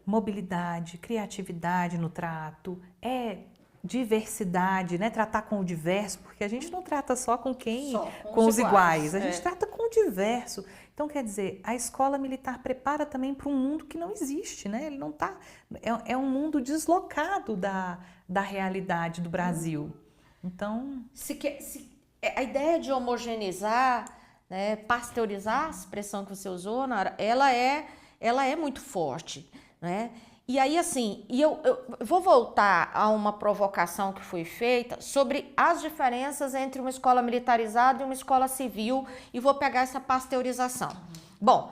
mobilidade, criatividade no trato, diversidade, né? Tratar com o diverso, porque a gente não trata só com com os iguais, a gente trata com o diverso. Então, quer dizer, a escola militar prepara também para um mundo que não existe, né? Ele não tá, é um mundo deslocado da realidade do Brasil. Então, a ideia de homogeneizar, né, pasteurizar, a expressão que você usou, Nara, ela é muito forte, né? E aí, assim, eu vou voltar a uma provocação que foi feita sobre as diferenças entre uma escola militarizada e uma escola civil, e vou pegar essa pasteurização. Bom,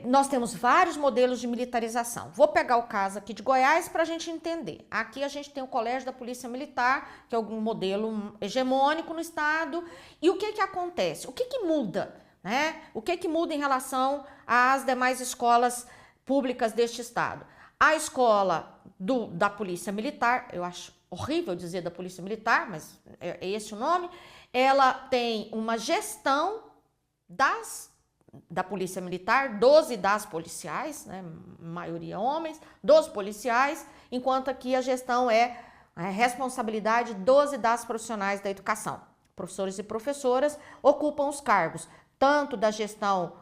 nós temos vários modelos de militarização. Vou pegar o caso aqui de Goiás para a gente entender. Aqui a gente tem o Colégio da Polícia Militar, que é um modelo hegemônico no estado. E o que acontece? O que muda? Né? O que muda em relação às demais escolas públicas deste estado? A escola da Polícia Militar, eu acho horrível dizer da Polícia Militar, mas é esse o nome, ela tem uma gestão da Polícia Militar, 12 das policiais, né, maioria homens, 12 policiais, enquanto aqui a gestão é responsabilidade 12 das profissionais da educação. professores e professoras ocupam os cargos, tanto da gestão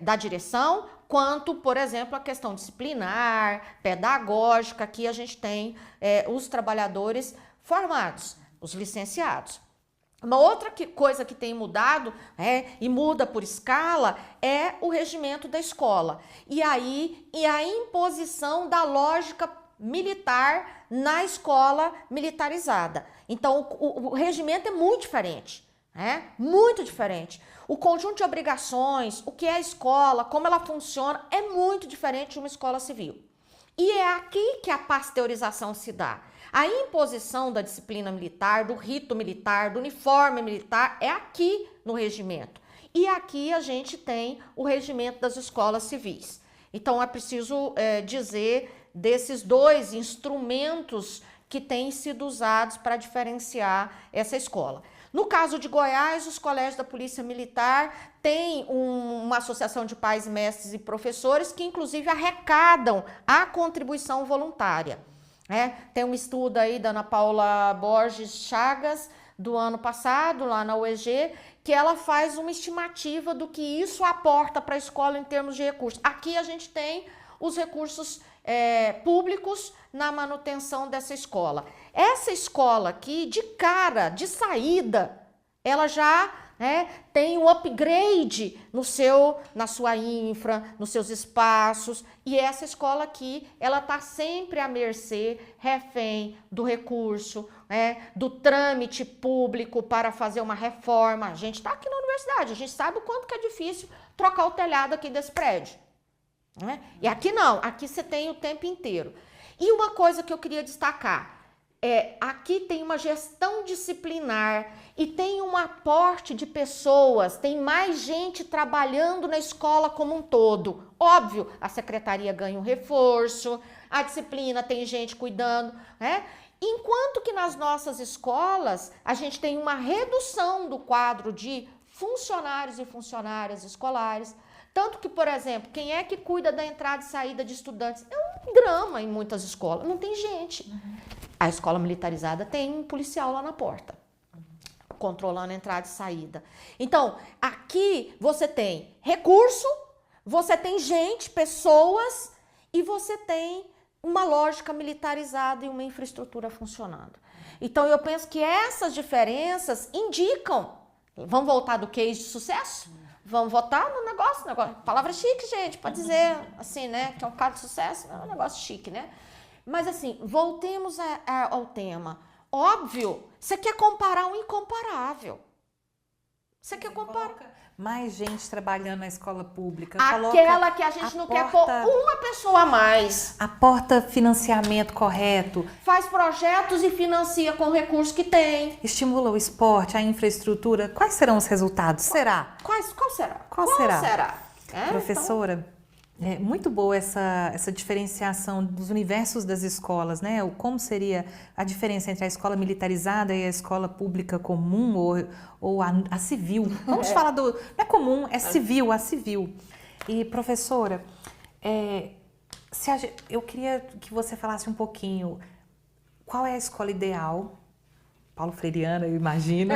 da direção, quanto, por exemplo, a questão disciplinar, pedagógica, que a gente tem os trabalhadores formados, os licenciados. Uma outra coisa que tem mudado, e muda por escala, é o regimento da escola. E aí, a imposição da lógica militar na escola militarizada. Então, o regimento é muito diferente. Muito diferente. O conjunto de obrigações, o que é a escola, como ela funciona, é muito diferente de uma escola civil. E é aqui que a pasteurização se dá. A imposição da disciplina militar, do rito militar, do uniforme militar, é aqui no regimento. E aqui a gente tem o regimento das escolas civis. Então é preciso dizer desses dois instrumentos que têm sido usados para diferenciar essa escola. No caso de Goiás, os colégios da Polícia Militar têm uma associação de pais, mestres e professores que, inclusive, arrecadam a contribuição voluntária. Tem um estudo aí da Ana Paula Borges Chagas, do ano passado, lá na UEG, que ela faz uma estimativa do que isso aporta para a escola em termos de recursos. Aqui a gente tem os recursos públicos na manutenção dessa escola. Essa escola aqui, de cara, de saída, ela já tem um upgrade na sua infra, nos seus espaços, e essa escola aqui, ela está sempre à mercê, refém do recurso, do trâmite público para fazer uma reforma. A gente está aqui na universidade, a gente sabe o quanto que é difícil trocar o telhado aqui desse prédio. E aqui não, aqui você tem o tempo inteiro. E uma coisa que eu queria destacar, aqui tem uma gestão disciplinar e tem um aporte de pessoas, tem mais gente trabalhando na escola como um todo. Óbvio, a secretaria ganha um reforço, a disciplina tem gente cuidando, Enquanto que nas nossas escolas a gente tem uma redução do quadro de funcionários e funcionárias escolares. Tanto que, por exemplo, quem é que cuida da entrada e saída de estudantes? É um drama em muitas escolas, não tem gente. A escola militarizada tem um policial lá na porta, controlando a entrada e saída. Então, aqui você tem recurso, você tem gente, pessoas, e você tem uma lógica militarizada e uma infraestrutura funcionando. Então, eu penso que essas diferenças indicam, vamos voltar do case de sucesso? Vamos votar no negócio. Palavra chique, gente, pode dizer assim, que é um caso de sucesso, é um negócio chique, Mas assim, voltemos ao tema. Óbvio, você quer comparar o incomparável. Você quer comparar mais gente trabalhando na escola pública. Aquela que a gente não quer pôr uma pessoa a mais. Aporta financiamento correto. Faz projetos e financia com o recurso que tem. Estimula o esporte, a infraestrutura. Quais serão os resultados? Será? Qual será? Qual será? Professora, é muito boa essa diferenciação dos universos das escolas, Como seria a diferença entre a escola militarizada e a escola pública comum ou a civil? Vamos falar do... Não é comum, é civil, a civil. E, professora, eu queria que você falasse um pouquinho qual é a escola ideal, Paulo Freireana, eu imagino,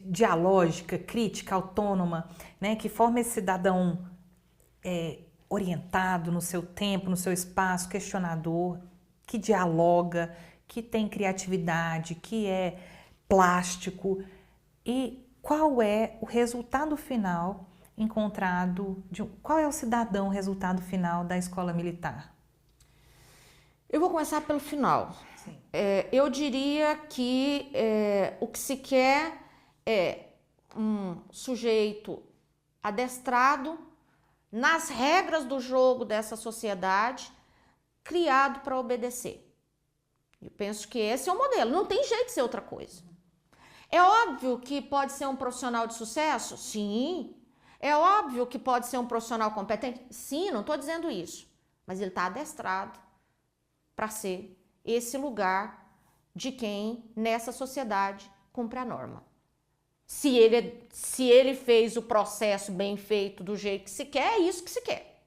dialógica, crítica, autônoma, que forma esse cidadão orientado no seu tempo, no seu espaço, questionador, que dialoga, que tem criatividade, que é plástico. E qual é o resultado final encontrado, qual é o cidadão resultado final da escola militar? Eu vou começar pelo final. Eu diria que o que se quer é um sujeito adestrado nas regras do jogo dessa sociedade, criado para obedecer. Eu penso que esse é o modelo, não tem jeito de ser outra coisa. É óbvio que pode ser um profissional de sucesso? Sim. É óbvio que pode ser um profissional competente? Sim, não estou dizendo isso. Mas ele está adestrado para ser esse lugar de quem, nessa sociedade, cumpre a norma. Se ele fez o processo bem feito do jeito que se quer, é isso que se quer.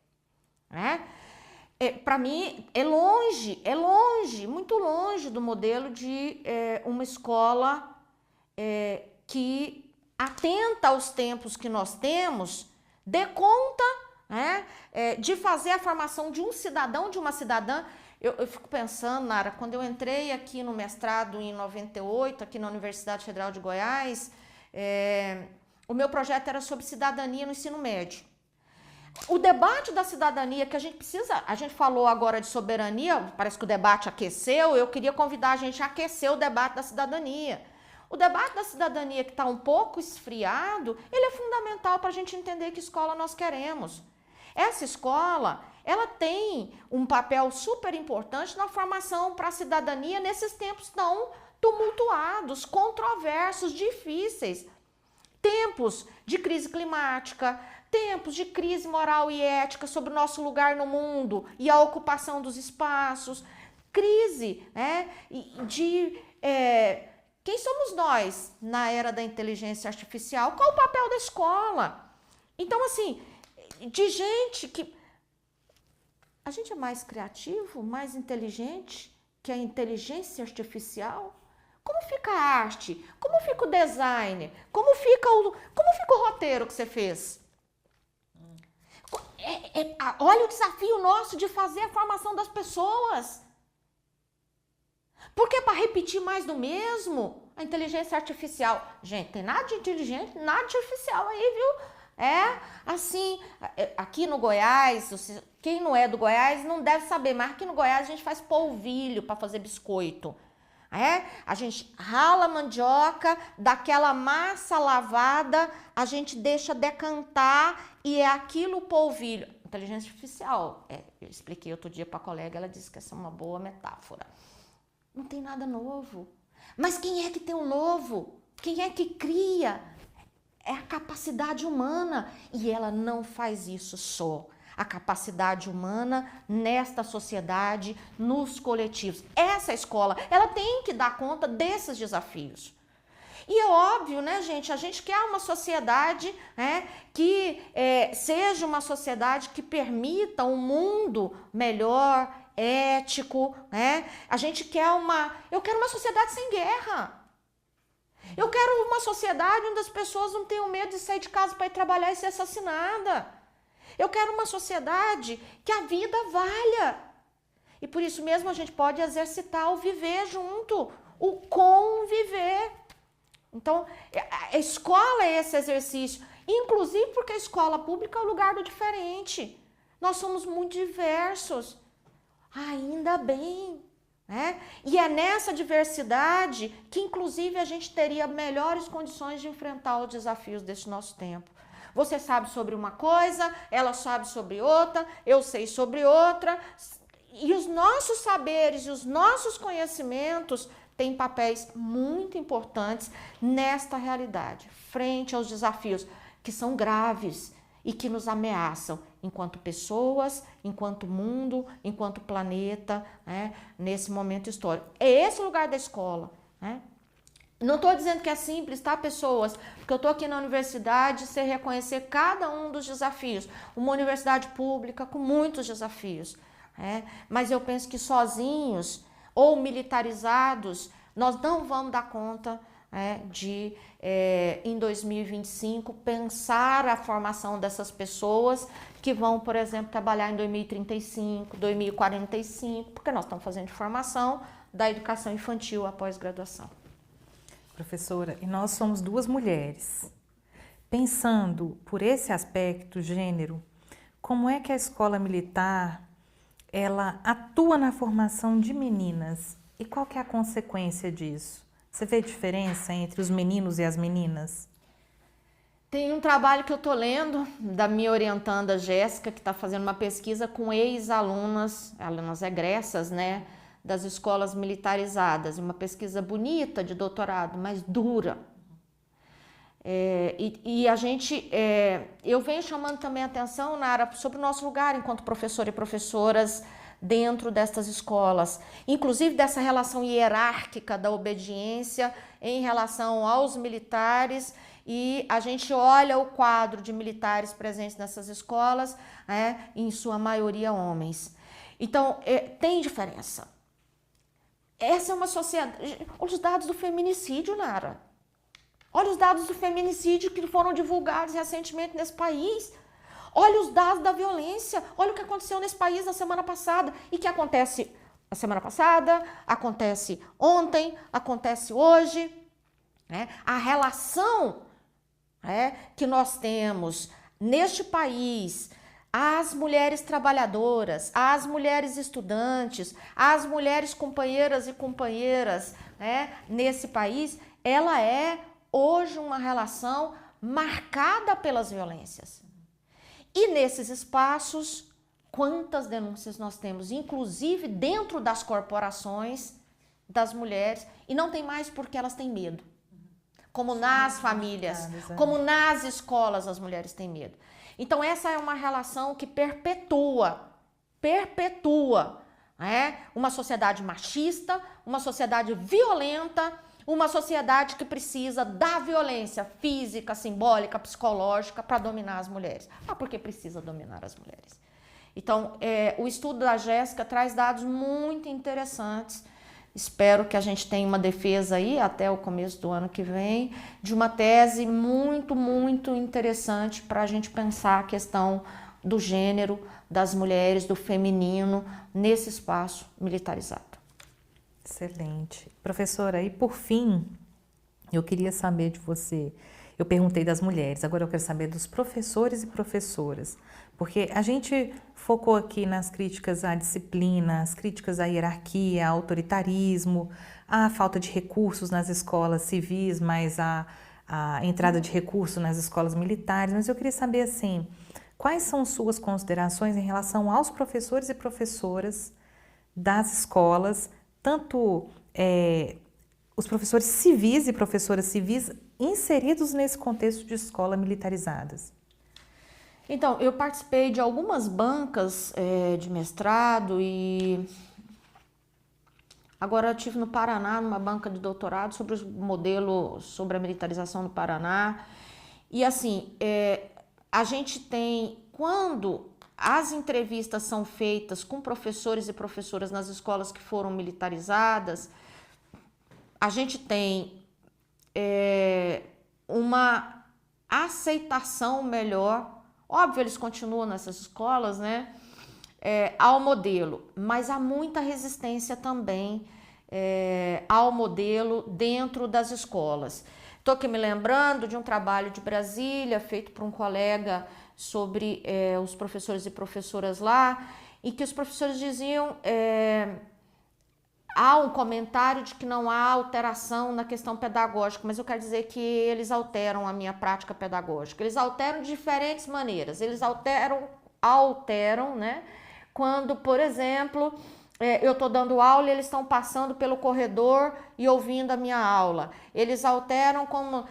Para mim, é longe, muito longe do modelo de uma escola que atenta aos tempos que nós temos, dê conta, né, de fazer a formação de um cidadão, de uma cidadã. Eu fico pensando, Nara, quando eu entrei aqui no mestrado em 98, aqui na Universidade Federal de Goiás, o meu projeto era sobre cidadania no ensino médio. O debate da cidadania que a gente falou agora de soberania, parece que o debate aqueceu, eu queria convidar a gente a aquecer o debate da cidadania. O debate da cidadania que está um pouco esfriado, ele é fundamental para a gente entender que escola nós queremos. Essa escola, ela tem um papel super importante na formação para a cidadania nesses tempos tão tumultuados, controversos, difíceis. Tempos de crise climática, tempos de crise moral e ética sobre o nosso lugar no mundo e a ocupação dos espaços, crise, né, de quem somos nós na era da inteligência artificial, qual o papel da escola? Então, assim, de gente que... A gente é mais criativo, mais inteligente que a inteligência artificial? Como fica a arte? Como fica o design? Como fica o roteiro que você fez? Olha o desafio nosso de fazer a formação das pessoas. Porque para repetir mais do mesmo, a inteligência artificial... Gente, tem nada de inteligente, nada de artificial aí, viu? Assim, aqui no Goiás, quem não é do Goiás não deve saber, mas aqui no Goiás a gente faz polvilho para fazer biscoito. A gente rala a mandioca, daquela massa lavada, a gente deixa decantar e é aquilo o polvilho. Inteligência artificial, eu expliquei outro dia para a colega, ela disse que essa é uma boa metáfora. Não tem nada novo. Mas quem é que tem o novo? Quem é que cria? É a capacidade humana. E ela não faz isso só. A capacidade humana nesta sociedade, nos coletivos. Essa escola, ela tem que dar conta desses desafios. E é óbvio, né, gente? A gente quer uma sociedade que seja uma sociedade que permita um mundo melhor, ético, né? A gente quer eu quero uma sociedade sem guerra. Eu quero uma sociedade onde as pessoas não tenham medo de sair de casa para ir trabalhar e ser assassinada. Eu quero uma sociedade que a vida valha. E por isso mesmo a gente pode exercitar o viver junto, o conviver. Então, a escola é esse exercício, inclusive porque a escola pública é o lugar do diferente. Nós somos muito diversos. Ainda bem, né? E é nessa diversidade que, inclusive, a gente teria melhores condições de enfrentar os desafios desse nosso tempo. Você sabe sobre uma coisa, ela sabe sobre outra, eu sei sobre outra. E os nossos saberes e os nossos conhecimentos têm papéis muito importantes nesta realidade, frente aos desafios que são graves e que nos ameaçam enquanto pessoas, enquanto mundo, enquanto planeta, né, nesse momento histórico. É esse o lugar da escola, né? Não estou dizendo que é simples, tá, pessoas? Porque eu estou aqui na universidade, sem reconhecer cada um dos desafios. Uma universidade pública com muitos desafios, né? Mas eu penso que sozinhos ou militarizados, nós não vamos dar conta de, em 2025, pensar a formação dessas pessoas que vão, por exemplo, trabalhar em 2035, 2045, porque nós estamos fazendo formação da educação infantil após graduação. Professora, e nós somos duas mulheres. Pensando por esse aspecto, gênero, como é que a escola militar ela atua na formação de meninas? E qual que é a consequência disso? Você vê diferença entre os meninos e as meninas? Tem um trabalho que eu estou lendo da minha orientanda Jéssica, que está fazendo uma pesquisa com ex-alunas, alunas egressas, né, das escolas militarizadas. Uma pesquisa bonita de doutorado, mas dura. A gente, eu venho chamando também a atenção, Nara, sobre o nosso lugar enquanto professor e professoras dentro destas escolas, inclusive dessa relação hierárquica da obediência em relação aos militares, e a gente olha o quadro de militares presentes nessas escolas, em sua maioria homens. Então, tem diferença. Essa é uma sociedade... Os dados do feminicídio, Nara. Olha os dados do feminicídio que foram divulgados recentemente nesse país. Olha os dados da violência. Olha o que aconteceu nesse país na semana passada. E que acontece na semana passada, acontece ontem, acontece hoje. Né? A relação que nós temos neste país, as mulheres trabalhadoras, as mulheres estudantes, as mulheres companheiras e companheiras nesse país, ela é hoje uma relação marcada pelas violências. E nesses espaços, quantas denúncias nós temos, inclusive dentro das corporações das mulheres, e não tem mais porque elas têm medo. Como nas famílias, como nas escolas as mulheres têm medo. Então essa é uma relação que perpetua uma sociedade machista, uma sociedade violenta, uma sociedade que precisa da violência física, simbólica, psicológica para dominar as mulheres. Porque precisa dominar as mulheres. Então, o estudo da Jéssica traz dados muito interessantes. Espero que a gente tenha uma defesa aí até o começo do ano que vem, de uma tese muito, muito interessante para a gente pensar a questão do gênero, das mulheres, do feminino, nesse espaço militarizado. Excelente. Professora, e por fim, eu queria saber de você, eu perguntei das mulheres, agora eu quero saber dos professores e professoras, porque a gente focou aqui nas críticas à disciplina, as críticas à hierarquia, ao autoritarismo, à falta de recursos nas escolas civis, mas a entrada de recursos nas escolas militares, mas eu queria saber assim, quais são suas considerações em relação aos professores e professoras das escolas, tanto os professores civis e professoras civis inseridos nesse contexto de escola militarizadas? Então, eu participei de algumas bancas de mestrado e agora eu estive no Paraná, numa banca de doutorado sobre o modelo, sobre a militarização no Paraná. E assim, a gente tem, quando as entrevistas são feitas com professores e professoras nas escolas que foram militarizadas, a gente tem uma aceitação melhor. Óbvio, eles continuam nessas escolas, né, ao modelo, mas há muita resistência também ao modelo dentro das escolas. Estou aqui me lembrando de um trabalho de Brasília, feito por um colega sobre os professores e professoras lá, em que os professores diziam, há um comentário de que não há alteração na questão pedagógica, mas eu quero dizer que eles alteram a minha prática pedagógica. Eles alteram de diferentes maneiras. Eles alteram, né? Quando, por exemplo, eu estou dando aula e eles estão passando pelo corredor e ouvindo a minha aula. Eles alteram como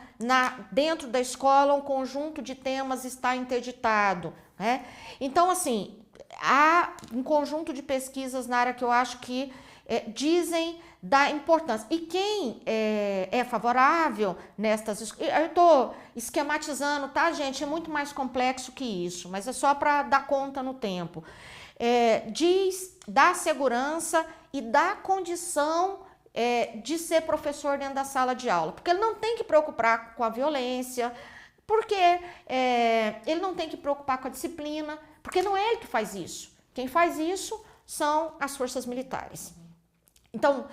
dentro da escola um conjunto de temas está interditado, né? Então, assim, há um conjunto de pesquisas na área que eu acho que dizem da importância. E quem é favorável nestas... Eu estou esquematizando, tá, gente? É muito mais complexo que isso, mas é só para dar conta no tempo. Diz da segurança e da condição de ser professor dentro da sala de aula. Porque ele não tem que preocupar com a violência, porque ele não tem que preocupar com a disciplina, porque não é ele que faz isso. Quem faz isso são as forças militares. Então,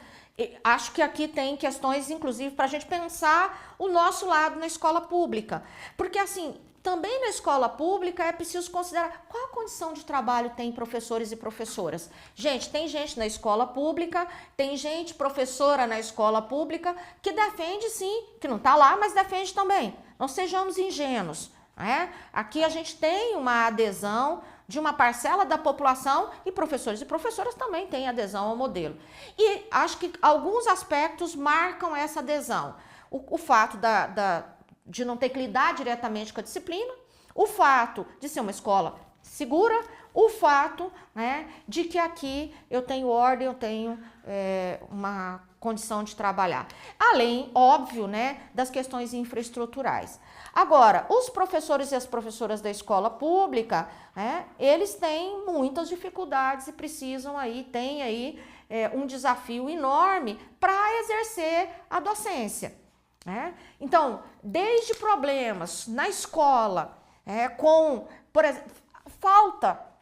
acho que aqui tem questões, inclusive, para a gente pensar o nosso lado na escola pública. Porque, assim, também na escola pública é preciso considerar qual a condição de trabalho tem professores e professoras. Gente, tem gente na escola pública, tem gente professora na escola pública que defende sim, que não está lá, mas defende também. Não sejamos ingênuos. Aqui a gente tem uma adesão de uma parcela da população e professores e professoras também têm adesão ao modelo. E acho que alguns aspectos marcam essa adesão. O fato de não ter que lidar diretamente com a disciplina, o fato de ser uma escola segura, o fato, né, de que aqui eu tenho ordem, eu tenho uma condição de trabalhar. Além, óbvio, né, das questões infraestruturais. Agora, os professores e as professoras da escola pública, eles têm muitas dificuldades e precisam têm aí um desafio enorme para exercer a docência. né? Então, desde problemas na escola, por exemplo,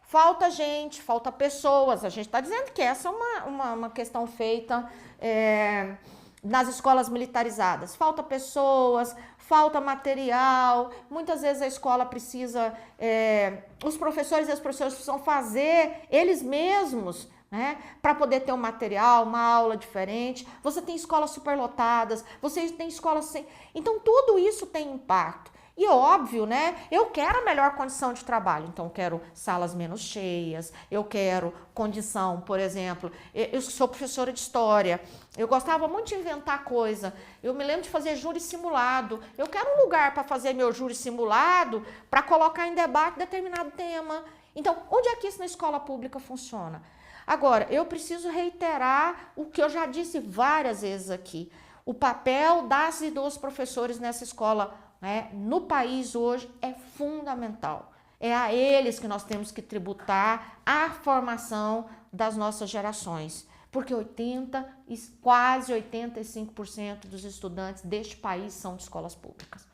falta gente, falta pessoas. A gente está dizendo que essa é uma questão feita nas escolas militarizadas. Falta pessoas, falta material. Muitas vezes a escola precisa, os professores e as professoras precisam fazer eles mesmos, né, para poder ter um material, uma aula diferente. Você tem escolas superlotadas, você tem escolas sem... Então, tudo isso tem impacto. E óbvio, né, eu quero a melhor condição de trabalho, então eu quero salas menos cheias, eu quero condição, por exemplo, eu sou professora de história, eu gostava muito de inventar coisa, eu me lembro de fazer júri simulado, eu quero um lugar para fazer meu júri simulado, para colocar em debate determinado tema. Então, onde é que isso na escola pública funciona? Agora, eu preciso reiterar o que eu já disse várias vezes aqui, o papel das e dos professores nessa escola, né, no país hoje é fundamental. É a eles que nós temos que tributar a formação das nossas gerações, porque quase 85% dos estudantes deste país são de escolas públicas.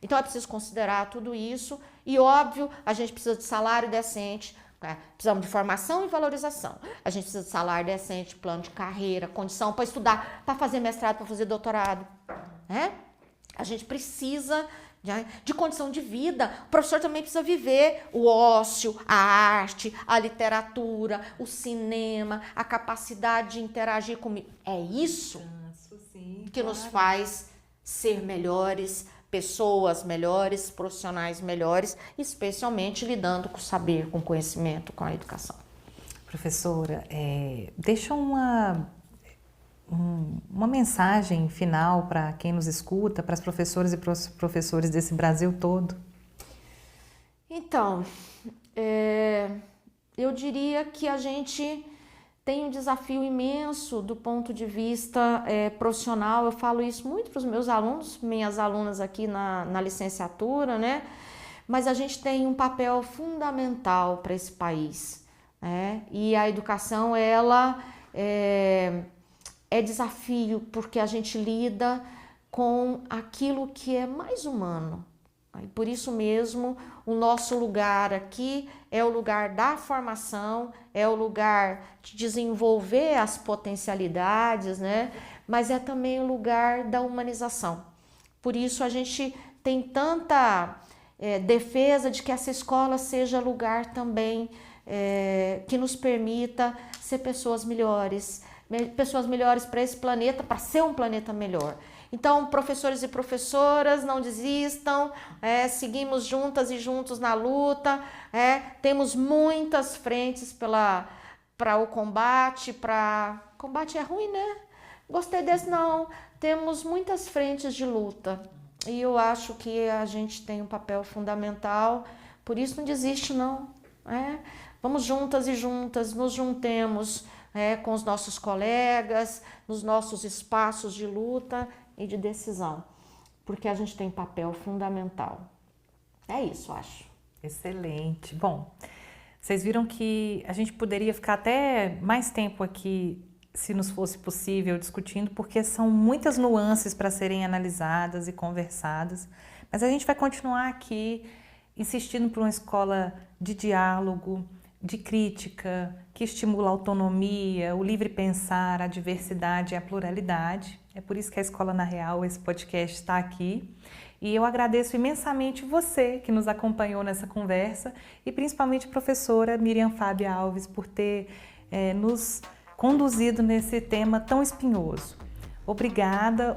Então é preciso considerar tudo isso e, óbvio, a gente precisa de salário decente, precisamos de formação e valorização. A gente precisa de salário decente, plano de carreira, condição para estudar, para fazer mestrado, para fazer doutorado, né? A gente precisa de condição de vida. O professor também precisa viver o ócio, a arte, a literatura, o cinema, a capacidade de interagir comigo. É isso que nos faz ser melhores, pessoas melhores, profissionais melhores, especialmente lidando com o saber, com o conhecimento, com a educação. Professora, deixa uma mensagem final para quem nos escuta, para as professoras e professores desse Brasil todo? Então, eu diria que a gente tem um desafio imenso do ponto de vista profissional. Eu falo isso muito para os meus alunos, minhas alunas aqui na licenciatura, né? Mas a gente tem um papel fundamental para esse país, né? E a educação, ela é desafio porque a gente lida com aquilo que é mais humano. E por isso mesmo, o nosso lugar aqui é o lugar da formação, é o lugar de desenvolver as potencialidades, né? Mas é também o lugar da humanização. Por isso a gente tem tanta defesa de que essa escola seja lugar também que nos permita ser pessoas melhores para esse planeta, para ser um planeta melhor. Então, professores e professoras, não desistam, seguimos juntas e juntos na luta, temos muitas frentes para o combate, combate é ruim, né? Gostei desse não, temos muitas frentes de luta e eu acho que a gente tem um papel fundamental, por isso não desiste não, vamos juntas e juntas, nos juntemos com os nossos colegas, nos nossos espaços de luta e de decisão, porque a gente tem papel fundamental. É isso, acho. Excelente. Bom, vocês viram que a gente poderia ficar até mais tempo aqui, se nos fosse possível, discutindo, porque são muitas nuances para serem analisadas e conversadas, mas a gente vai continuar aqui insistindo por uma escola de diálogo, de crítica, que estimula a autonomia, o livre pensar, a diversidade e a pluralidade. É por isso que a Escola na Real, esse podcast, está aqui. E eu agradeço imensamente você que nos acompanhou nessa conversa e principalmente a professora Miriam Fábia Alves por ter nos conduzido nesse tema tão espinhoso. Obrigada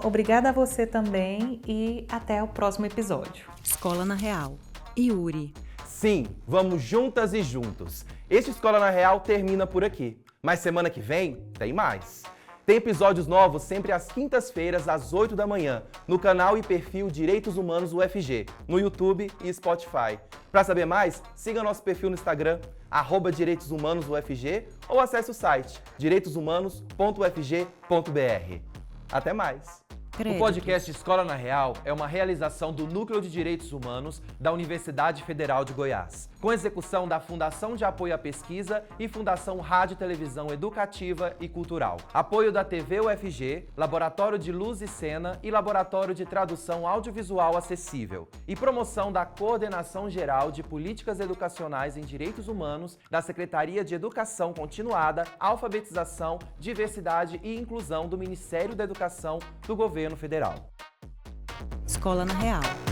a você também e até o próximo episódio. Escola na Real. Yuri. Sim, vamos juntas e juntos. Este Escola na Real termina por aqui, mas semana que vem tem mais. Tem episódios novos sempre às quintas-feiras, às 8 da manhã, no canal e perfil Direitos Humanos UFG, no YouTube e Spotify. Para saber mais, siga nosso perfil no Instagram, @direitoshumanosufg, ou acesse o site direitoshumanos.ufg.br. Até mais! O podcast Escola na Real é uma realização do Núcleo de Direitos Humanos da Universidade Federal de Goiás. com execução da Fundação de Apoio à Pesquisa e Fundação Rádio e Televisão Educativa e Cultural. Apoio da TV UFG, Laboratório de Luz e Cena e Laboratório de Tradução Audiovisual Acessível. E promoção da Coordenação Geral de Políticas Educacionais em Direitos Humanos da Secretaria de Educação Continuada, Alfabetização, Diversidade e Inclusão do Ministério da Educação do Governo Federal. Escola na Real.